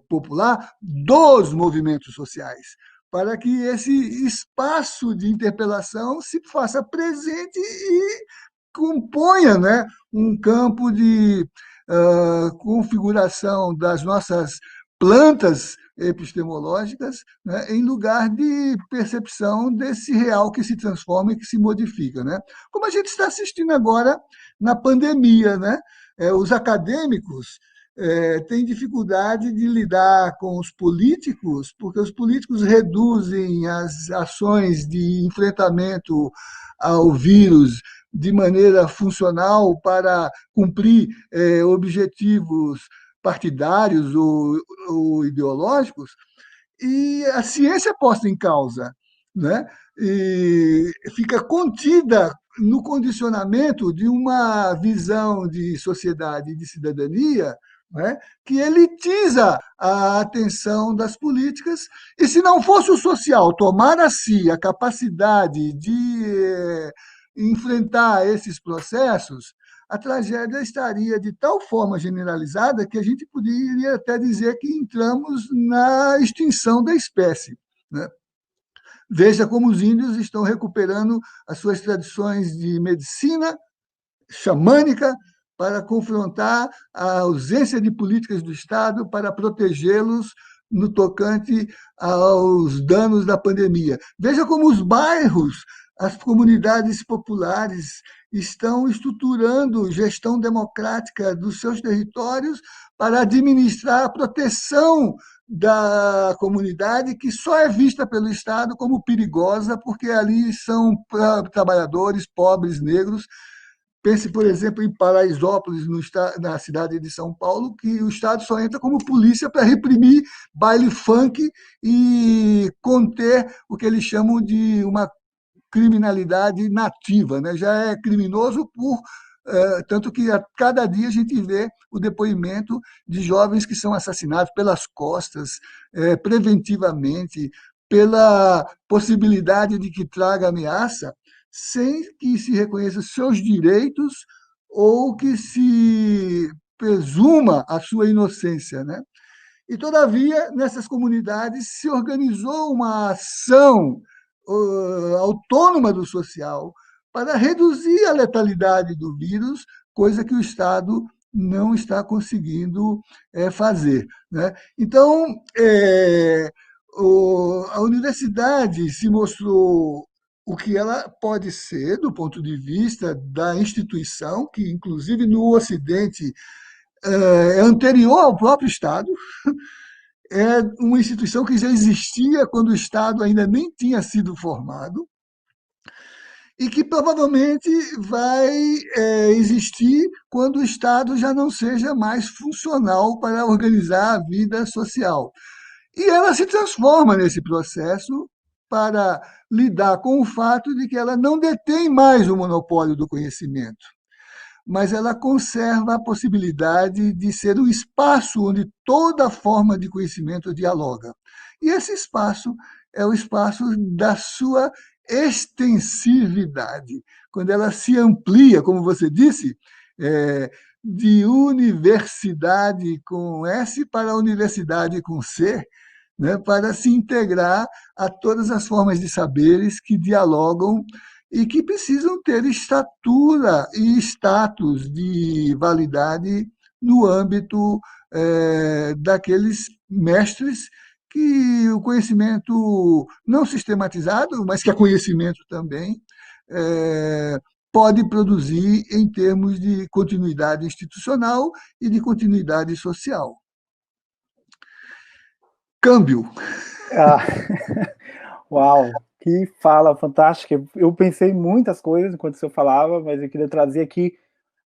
popular, dos movimentos sociais, para que esse espaço de interpelação se faça presente e componha, né, um campo de configuração das nossas plantas epistemológicas, né, em lugar de percepção desse real que se transforma e que se modifica, né? Como a gente está assistindo agora na pandemia, né? Os acadêmicos têm dificuldade de lidar com os políticos, porque os políticos reduzem as ações de enfrentamento ao vírus de maneira funcional para cumprir objetivos partidários ou ideológicos, e a ciência é posta em causa, né? E fica contida no condicionamento de uma visão de sociedade e de cidadania, né, que elitiza a atenção das políticas, e se não fosse o social tomar a si a capacidade de enfrentar esses processos, a tragédia estaria de tal forma generalizada que a gente poderia até dizer que entramos na extinção da espécie, né? Veja como os índios estão recuperando as suas tradições de medicina xamânica para confrontar a ausência de políticas do Estado para protegê-los no tocante aos danos da pandemia. Veja como os bairros, as comunidades populares estão estruturando gestão democrática dos seus territórios para administrar a proteção da comunidade, que só é vista pelo Estado como perigosa, porque ali são trabalhadores, pobres, negros. Pense, por exemplo, em Paraisópolis, na cidade de São Paulo, que o Estado só entra como polícia para reprimir baile funk e conter o que eles chamam de uma criminalidade nativa, né? Já é criminoso tanto que a cada dia a gente vê o depoimento de jovens que são assassinados pelas costas, preventivamente, pela possibilidade de que traga ameaça, sem que se reconheça seus direitos ou que se presuma a sua inocência, né? E, todavia, nessas comunidades se organizou uma ação autônoma do social para reduzir a letalidade do vírus, coisa que o Estado não está conseguindo fazer, né? Então, a universidade se mostrou o que ela pode ser do ponto de vista da instituição, que, inclusive, no Ocidente, é anterior ao próprio Estado, é uma instituição que já existia quando o Estado ainda nem tinha sido formado e que provavelmente vai existir quando o Estado já não seja mais funcional para organizar a vida social. E ela se transforma nesse processo para lidar com o fato de que ela não detém mais o monopólio do conhecimento, mas ela conserva a possibilidade de ser um espaço onde toda forma de conhecimento dialoga. E esse espaço é o espaço da sua extensividade, quando ela se amplia, como você disse, de universidade com S para universidade com C, né, para se integrar a todas as formas de saberes que dialogam e que precisam ter estatura e status de validade no âmbito daqueles mestres que o conhecimento não sistematizado, mas que é conhecimento também, pode produzir em termos de continuidade institucional e de continuidade social. Câmbio. Ah, uau, que fala fantástica. Eu pensei em muitas coisas enquanto o senhor falava, mas eu queria trazer aqui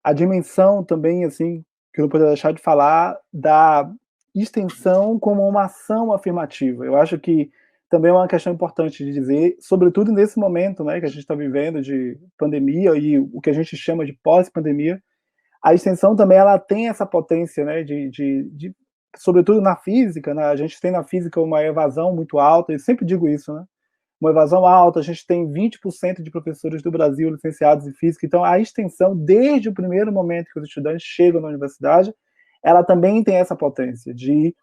a dimensão também, assim, que eu não poderia deixar de falar, da extensão como uma ação afirmativa. Eu acho que também é uma questão importante de dizer, sobretudo nesse momento, né, que a gente está vivendo de pandemia e o que a gente chama de pós-pandemia, a extensão também ela tem essa potência, né, sobretudo na física, né, a gente tem na física uma evasão muito alta, eu sempre digo isso, né, uma evasão alta, a gente tem 20% de professores do Brasil licenciados em física, então a extensão, desde o primeiro momento que os estudantes chegam na universidade, ela também tem essa potência de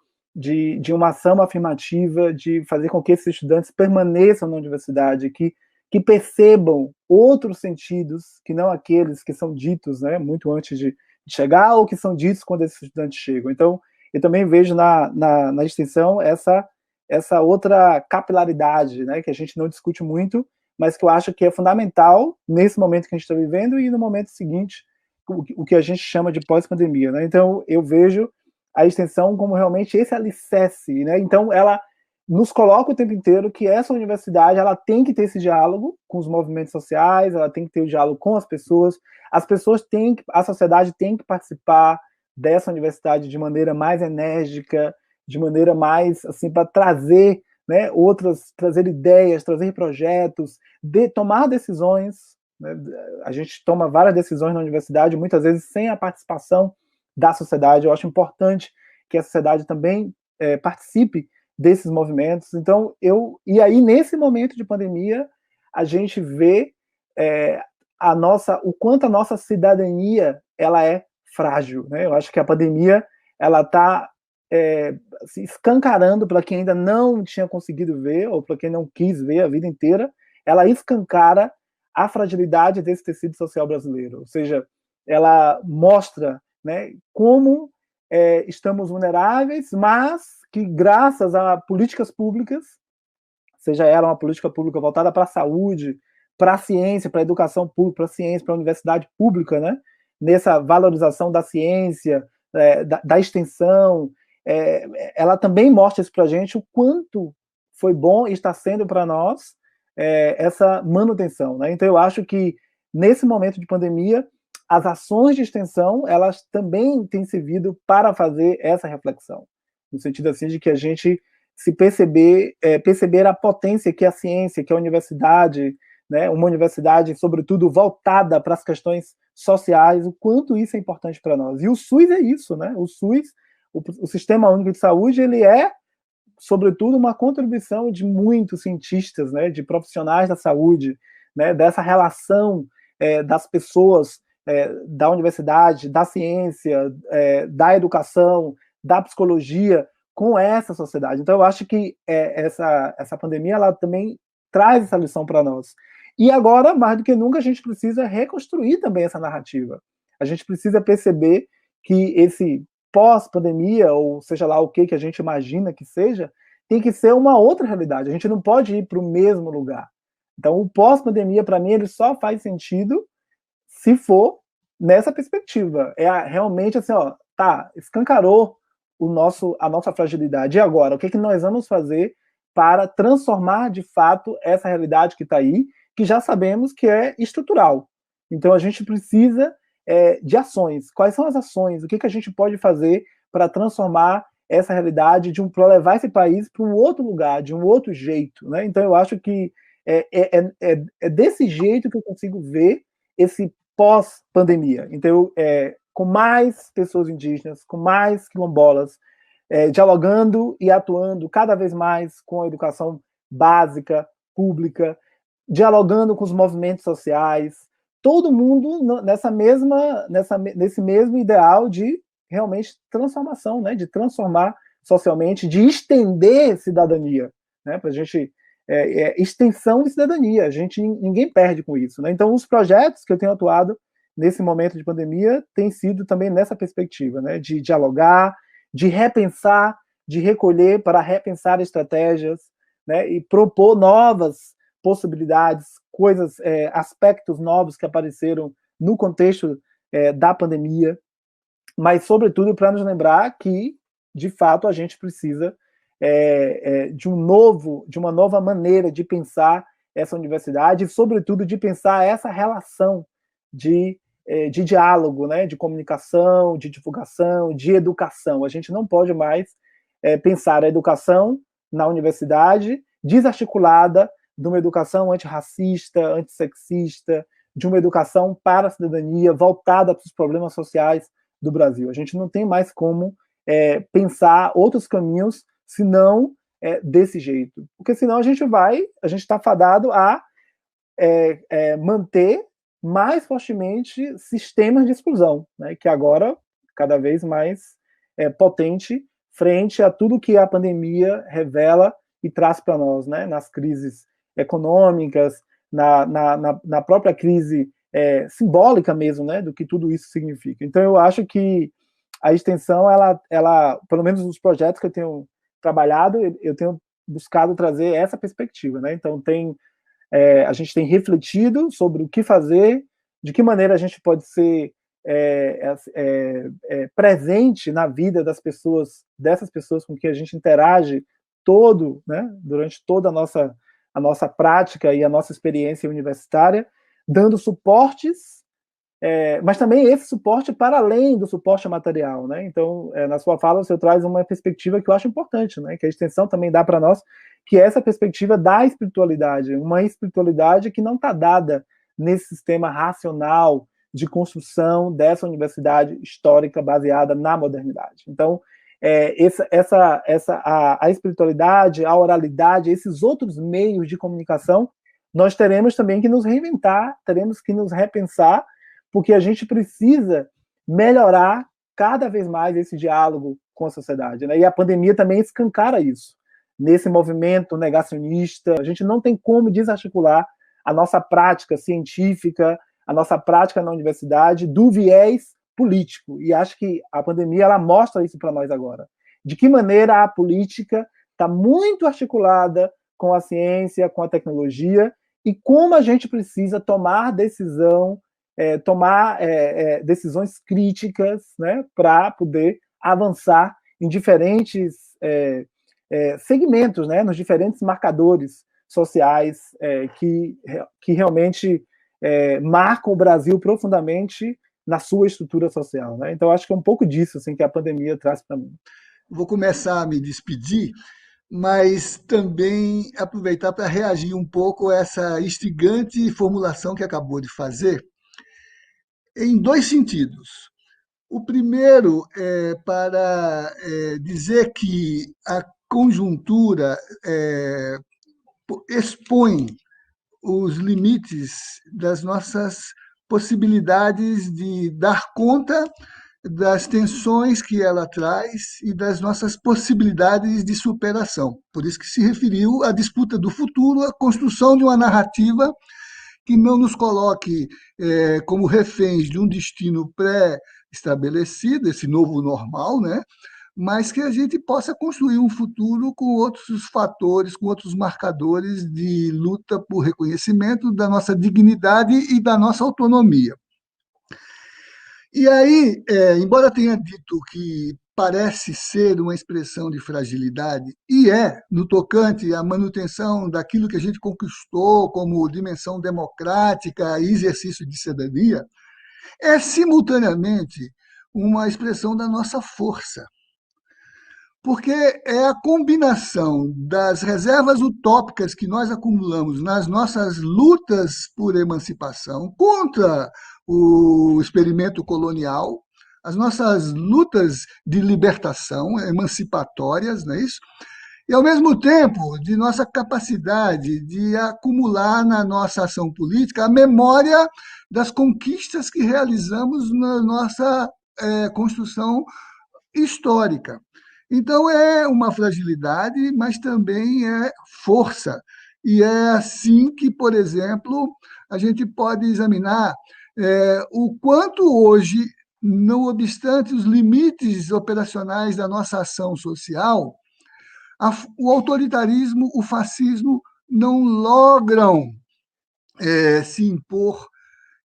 uma ação afirmativa, de fazer com que esses estudantes permaneçam na universidade, que percebam outros sentidos, que não aqueles que são ditos, né, muito antes de chegar, ou que são ditos quando esses estudantes chegam. Então, eu também vejo na extensão essa outra capilaridade, né, que a gente não discute muito, mas que eu acho que é fundamental nesse momento que a gente está vivendo e no momento seguinte, o que a gente chama de pós-pandemia, né? Então, eu vejo a extensão como realmente esse alicerce, né? Então, ela nos coloca o tempo inteiro que essa universidade ela tem que ter esse diálogo com os movimentos sociais, ela tem que ter o diálogo com as pessoas têm que, a sociedade tem que participar dessa universidade de maneira mais enérgica, de maneira mais, assim, para trazer, né, trazer ideias, trazer projetos, tomar decisões, né? A gente toma várias decisões na universidade, muitas vezes sem a participação da sociedade. Eu acho importante que a sociedade também participe desses movimentos. Então, e aí, nesse momento de pandemia, a gente vê o quanto a nossa cidadania ela é frágil, né? Eu acho que a pandemia ela está se escancarando para quem ainda não tinha conseguido ver, ou para quem não quis ver a vida inteira, ela escancara a fragilidade desse tecido social brasileiro, ou seja, ela mostra, né, como estamos vulneráveis, mas que graças a políticas públicas, seja ela uma política pública voltada para a saúde, para a ciência, para a educação pública, para a ciência, para a universidade pública, né, nessa valorização da ciência, da extensão, ela também mostra isso para a gente, o quanto foi bom e está sendo para nós essa manutenção, né? Então eu acho que nesse momento de pandemia as ações de extensão elas também têm servido para fazer essa reflexão, no sentido assim de que a gente se perceber a potência que a ciência, que a universidade, né, uma universidade sobretudo voltada para as questões sociais, o quanto isso é importante para nós. E o SUS é isso, né? O SUS, o Sistema Único de Saúde, ele é sobretudo uma contribuição de muitos cientistas, né, de profissionais da saúde, né, dessa relação das pessoas da universidade, da ciência, da educação, da psicologia com essa sociedade. Então, eu acho que essa pandemia ela também traz essa lição para nós. E agora, mais do que nunca, a gente precisa reconstruir também essa narrativa. A gente precisa perceber que esse pós-pandemia, ou seja lá o que a gente imagina que seja, tem que ser uma outra realidade. A gente não pode ir para o mesmo lugar. Então, o pós-pandemia, para mim, ele só faz sentido se for nessa perspectiva. Realmente assim, ó, escancarou a nossa fragilidade. E agora, o que nós vamos fazer para transformar, de fato, essa realidade que está aí, que já sabemos que é estrutural. Então, a gente precisa de ações. Quais são as ações? O que a gente pode fazer para transformar essa realidade, para levar esse país para um outro lugar, de um outro jeito, né? Então, eu acho que é desse jeito que eu consigo ver esse pós-pandemia. Então, com mais pessoas indígenas, com mais quilombolas, dialogando e atuando cada vez mais com a educação básica, pública, dialogando com os movimentos sociais, todo mundo nesse mesmo ideal de realmente transformação, né? De transformar socialmente, de estender cidadania, né? Para a gente extensão de cidadania, ninguém perde com isso, né? Então, os projetos que eu tenho atuado nesse momento de pandemia têm sido também nessa perspectiva, né? De dialogar, de repensar, de recolher para repensar estratégias, né? E propor novas possibilidades, aspectos novos que apareceram no contexto da pandemia, mas, sobretudo, para nos lembrar que, de fato, a gente precisa de uma nova maneira de pensar essa universidade e, sobretudo, de pensar essa relação de diálogo, né, de comunicação, de divulgação, de educação. A gente não pode mais pensar a educação na universidade desarticulada de uma educação antirracista, antissexista, de uma educação para a cidadania, voltada para os problemas sociais do Brasil. A gente não tem mais como pensar outros caminhos senão desse jeito. Porque senão a gente está fadado a manter mais fortemente sistemas de exclusão, né, que agora cada vez mais potente frente a tudo que a pandemia revela e traz para nós, né, nas crises econômicas, na própria crise simbólica mesmo, né, do que tudo isso significa. Então eu acho que a extensão, ela pelo menos nos projetos que eu tenho trabalhado, eu tenho buscado trazer essa perspectiva, né? Então a gente tem refletido sobre o que fazer, de que maneira a gente pode ser presente na vida dessas pessoas com quem a gente interage né, durante toda a nossa prática e a nossa experiência universitária, dando suportes, mas também esse suporte para além do suporte material, né? Então, na sua fala, você traz uma perspectiva que eu acho importante, né? Que a extensão também dá para nós, que é essa perspectiva da espiritualidade, uma espiritualidade que não está dada nesse sistema racional de construção dessa universidade histórica baseada na modernidade. Então, a espiritualidade, a oralidade, esses outros meios de comunicação, nós teremos também que nos reinventar, teremos que nos repensar, porque a gente precisa melhorar cada vez mais esse diálogo com a sociedade, né? E a pandemia também escancara isso. Nesse movimento negacionista, a gente não tem como desarticular a nossa prática científica, a nossa prática na universidade do viés político. E acho que a pandemia ela mostra isso para nós agora. De que maneira a política está muito articulada com a ciência, com a tecnologia, e como a gente precisa tomar decisões críticas, né, para poder avançar em diferentes segmentos, né, nos diferentes marcadores sociais que realmente marcam o Brasil profundamente na sua estrutura social, né? Então, acho que é um pouco disso assim, que a pandemia traz para mim. Vou começar a me despedir, mas também aproveitar para reagir um pouco a essa instigante formulação que acabou de fazer, em dois sentidos. O primeiro é para dizer que a conjuntura expõe os limites das nossas possibilidades de dar conta das tensões que ela traz e das nossas possibilidades de superação. Por isso que se referiu à disputa do futuro, à construção de uma narrativa que não nos coloque como reféns de um destino pré-estabelecido, esse novo normal, né? Mas que a gente possa construir um futuro com outros fatores, com outros marcadores de luta por reconhecimento da nossa dignidade e da nossa autonomia. E aí, embora tenha dito que parece ser uma expressão de fragilidade, e no tocante à manutenção daquilo que a gente conquistou como dimensão democrática e exercício de cidadania, é simultaneamente uma expressão da nossa força. Porque é a combinação das reservas utópicas que nós acumulamos nas nossas lutas por emancipação contra o experimento colonial, as nossas lutas de libertação emancipatórias, não é isso? E, ao mesmo tempo, de nossa capacidade de acumular na nossa ação política a memória das conquistas que realizamos na nossa construção histórica. Então, é uma fragilidade, mas também é força. E é assim que, por exemplo, a gente pode examinar o quanto hoje, não obstante os limites operacionais da nossa ação social, o autoritarismo, o fascismo não logram se impor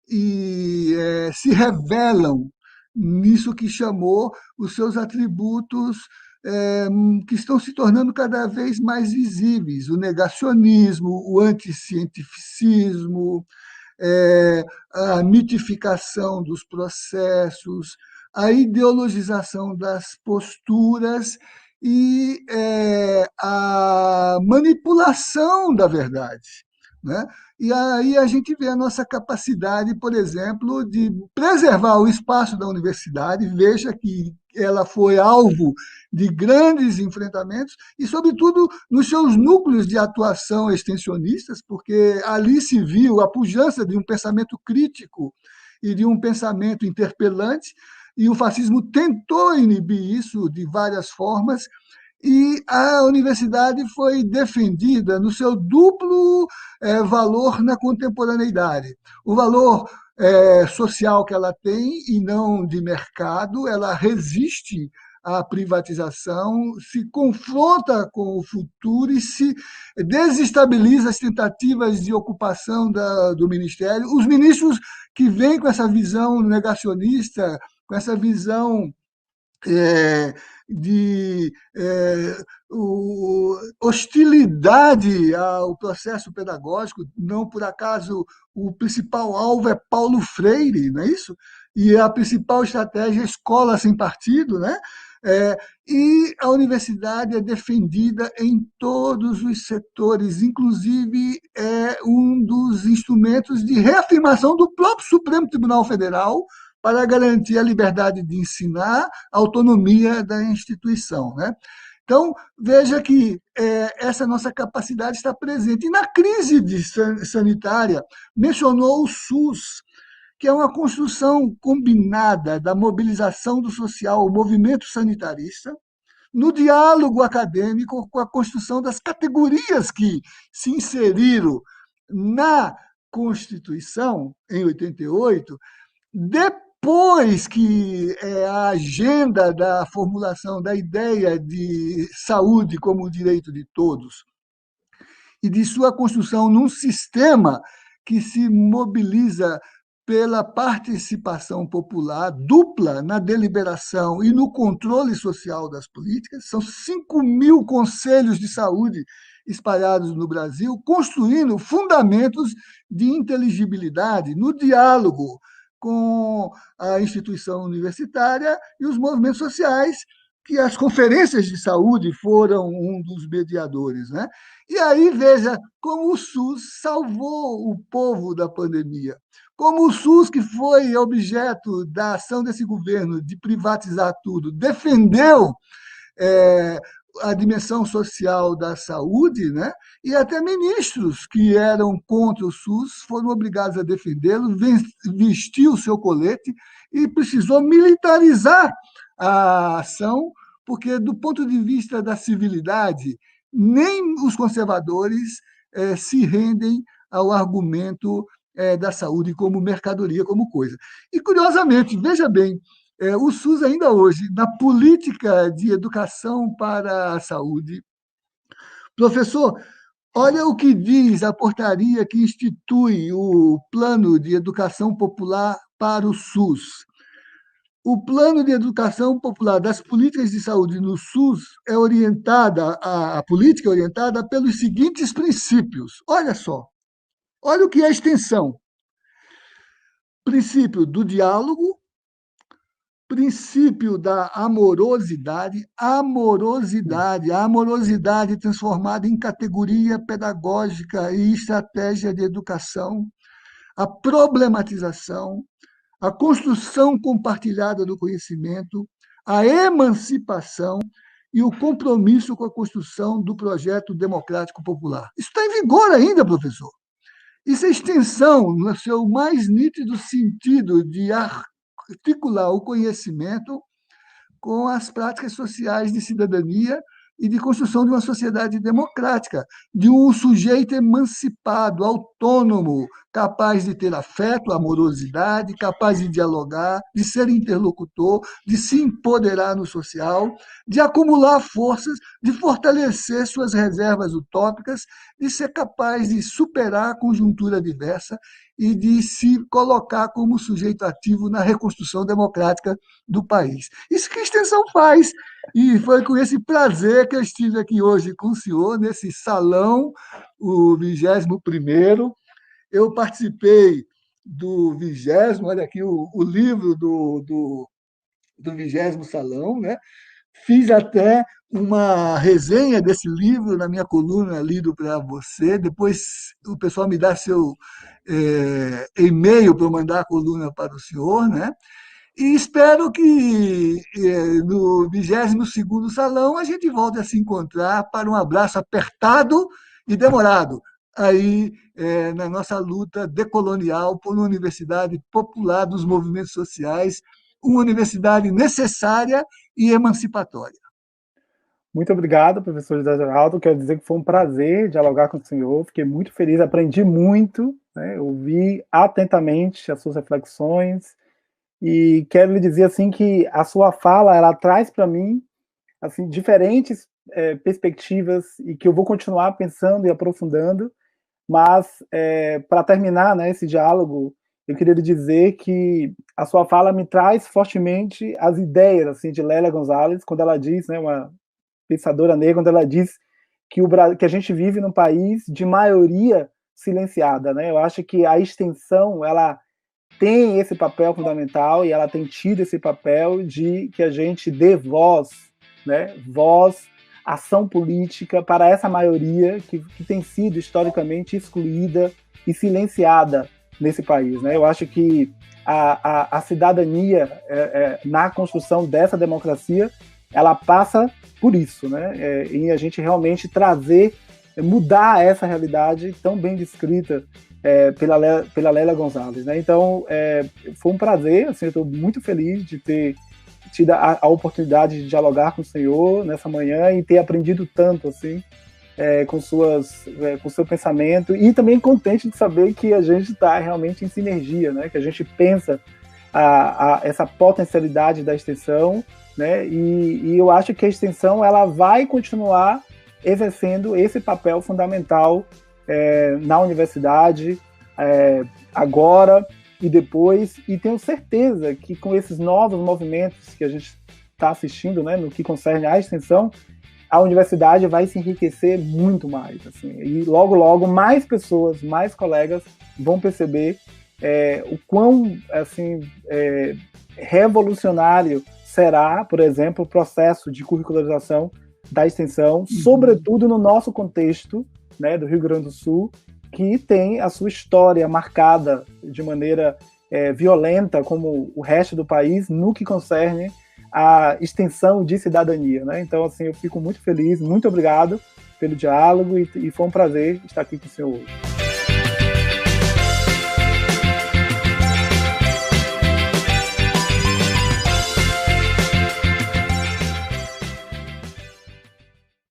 e se revelam nisso que chamou os seus atributos que estão se tornando cada vez mais visíveis: o negacionismo, o anticientificismo, a mitificação dos processos, a ideologização das posturas e a manipulação da verdade, né? E aí a gente vê a nossa capacidade, por exemplo, de preservar o espaço da universidade. Veja que ela foi alvo de grandes enfrentamentos e, sobretudo, nos seus núcleos de atuação extensionistas, porque ali se viu a pujança de um pensamento crítico e de um pensamento interpelante, e o fascismo tentou inibir isso de várias formas, e a universidade foi defendida no seu duplo valor na contemporaneidade. O valor social que ela tem e não de mercado, ela resiste à privatização, se confronta com o futuro e se desestabiliza as tentativas de ocupação do ministério. Os ministros que vêm com essa visão negacionista, com essa visão é, de hostilidade ao processo pedagógico. Não por acaso o principal alvo é Paulo Freire, não é isso? E a principal estratégia é escola sem partido, né? E a universidade é defendida em todos os setores, inclusive é um dos instrumentos de reafirmação do próprio Supremo Tribunal Federal para garantir a liberdade de ensinar, a autonomia da instituição, né? Então, veja que essa nossa capacidade está presente. E na crise sanitária, mencionou o SUS, que é uma construção combinada da mobilização do social, o movimento sanitarista, no diálogo acadêmico com a construção das categorias que se inseriram na Constituição, em 88, depois que a agenda da formulação da ideia de saúde como direito de todos e de sua construção num sistema que se mobiliza pela participação popular dupla na deliberação e no controle social das políticas. São 5.000 conselhos de saúde espalhados no Brasil, construindo fundamentos de inteligibilidade no diálogo com a instituição universitária e os movimentos sociais, que as conferências de saúde foram um dos mediadores, né? E aí veja como o SUS salvou o povo da pandemia, como o SUS, que foi objeto da ação desse governo de privatizar tudo, defendeu a dimensão social da saúde, né? E até ministros que eram contra o SUS foram obrigados a defendê-lo, vestir o seu colete e precisou militarizar a ação, porque, do ponto de vista da civilidade, nem os conservadores se rendem ao argumento da saúde como mercadoria, como coisa. E, curiosamente, veja bem, o SUS ainda hoje, na política de educação para a saúde, professor, olha o que diz a portaria que institui o Plano de Educação Popular para o SUS. O Plano de Educação Popular das Políticas de Saúde no SUS é orientada, a política é orientada pelos seguintes princípios. Olha só, olha o que é a extensão. Princípio do diálogo, princípio da amorosidade, a amorosidade transformada em categoria pedagógica e estratégia de educação, a problematização, a construção compartilhada do conhecimento, a emancipação e o compromisso com a construção do projeto democrático popular. Isso está em vigor ainda, professor. Isso é extensão, no seu mais nítido sentido de articular o conhecimento com as práticas sociais de cidadania e de construção de uma sociedade democrática, de um sujeito emancipado, autônomo, capaz de ter afeto, amorosidade, capaz de dialogar, de ser interlocutor, de se empoderar no social, de acumular forças, de fortalecer suas reservas utópicas, de ser capaz de superar a conjuntura adversa e de se colocar como sujeito ativo na reconstrução democrática do país. Isso que a extensão faz. E foi com esse prazer que eu estive aqui hoje com o senhor, nesse salão, o 21º. Eu participei do 20º, olha aqui o livro do 20º salão, né? Fiz até uma resenha desse livro na minha coluna Lido para Você. Depois o pessoal me dá seu e-mail para eu mandar a coluna para o senhor, né? E espero que no 22º Salão a gente volte a se encontrar para um abraço apertado e demorado aí na nossa luta decolonial por uma universidade popular dos movimentos sociais, uma universidade necessária e emancipatória. Muito obrigado, professor José Geraldo. Quero dizer que foi um prazer dialogar com o senhor. Fiquei muito feliz, aprendi muito, né? Ouvi atentamente as suas reflexões e quero lhe dizer assim que a sua fala ela traz para mim assim diferentes perspectivas e que eu vou continuar pensando e aprofundando. Mas para terminar, né, esse diálogo, eu queria lhe dizer que a sua fala me traz fortemente as ideias assim de Lélia Gonzalez quando ela diz, né, uma pensadora negra, quando ela diz que a gente vive num país de maioria silenciada, né? Eu acho que a extensão ela tem esse papel fundamental e ela tem tido esse papel de que a gente dê voz, né? Voz, ação política para essa maioria que tem sido historicamente excluída e silenciada nesse país, né? Eu acho que a cidadania na construção dessa democracia ela passa por isso, né? E a gente realmente mudar essa realidade tão bem descrita pela Lélia Gonzalez, né? Então, foi um prazer, assim, eu estou muito feliz de ter tido a oportunidade de dialogar com o senhor nessa manhã e ter aprendido tanto, assim, com seu pensamento e também contente de saber que a gente está realmente em sinergia, né? Que a gente pensa essa potencialidade da extensão, né? E eu acho que a extensão ela vai continuar exercendo esse papel fundamental na universidade, agora e depois, e tenho certeza que com esses novos movimentos que a gente está assistindo, né, no que concerne à extensão, a universidade vai se enriquecer muito mais, assim, e logo, logo, mais pessoas, mais colegas vão perceber o quão, assim, revolucionário será, por exemplo, o processo de curricularização da extensão, sobretudo no nosso contexto, né, do Rio Grande do Sul, que tem a sua história marcada de maneira violenta, como o resto do país, no que concerne à extensão de cidadania, né? Então, assim, eu fico muito feliz, muito obrigado pelo diálogo e foi um prazer estar aqui com o senhor hoje.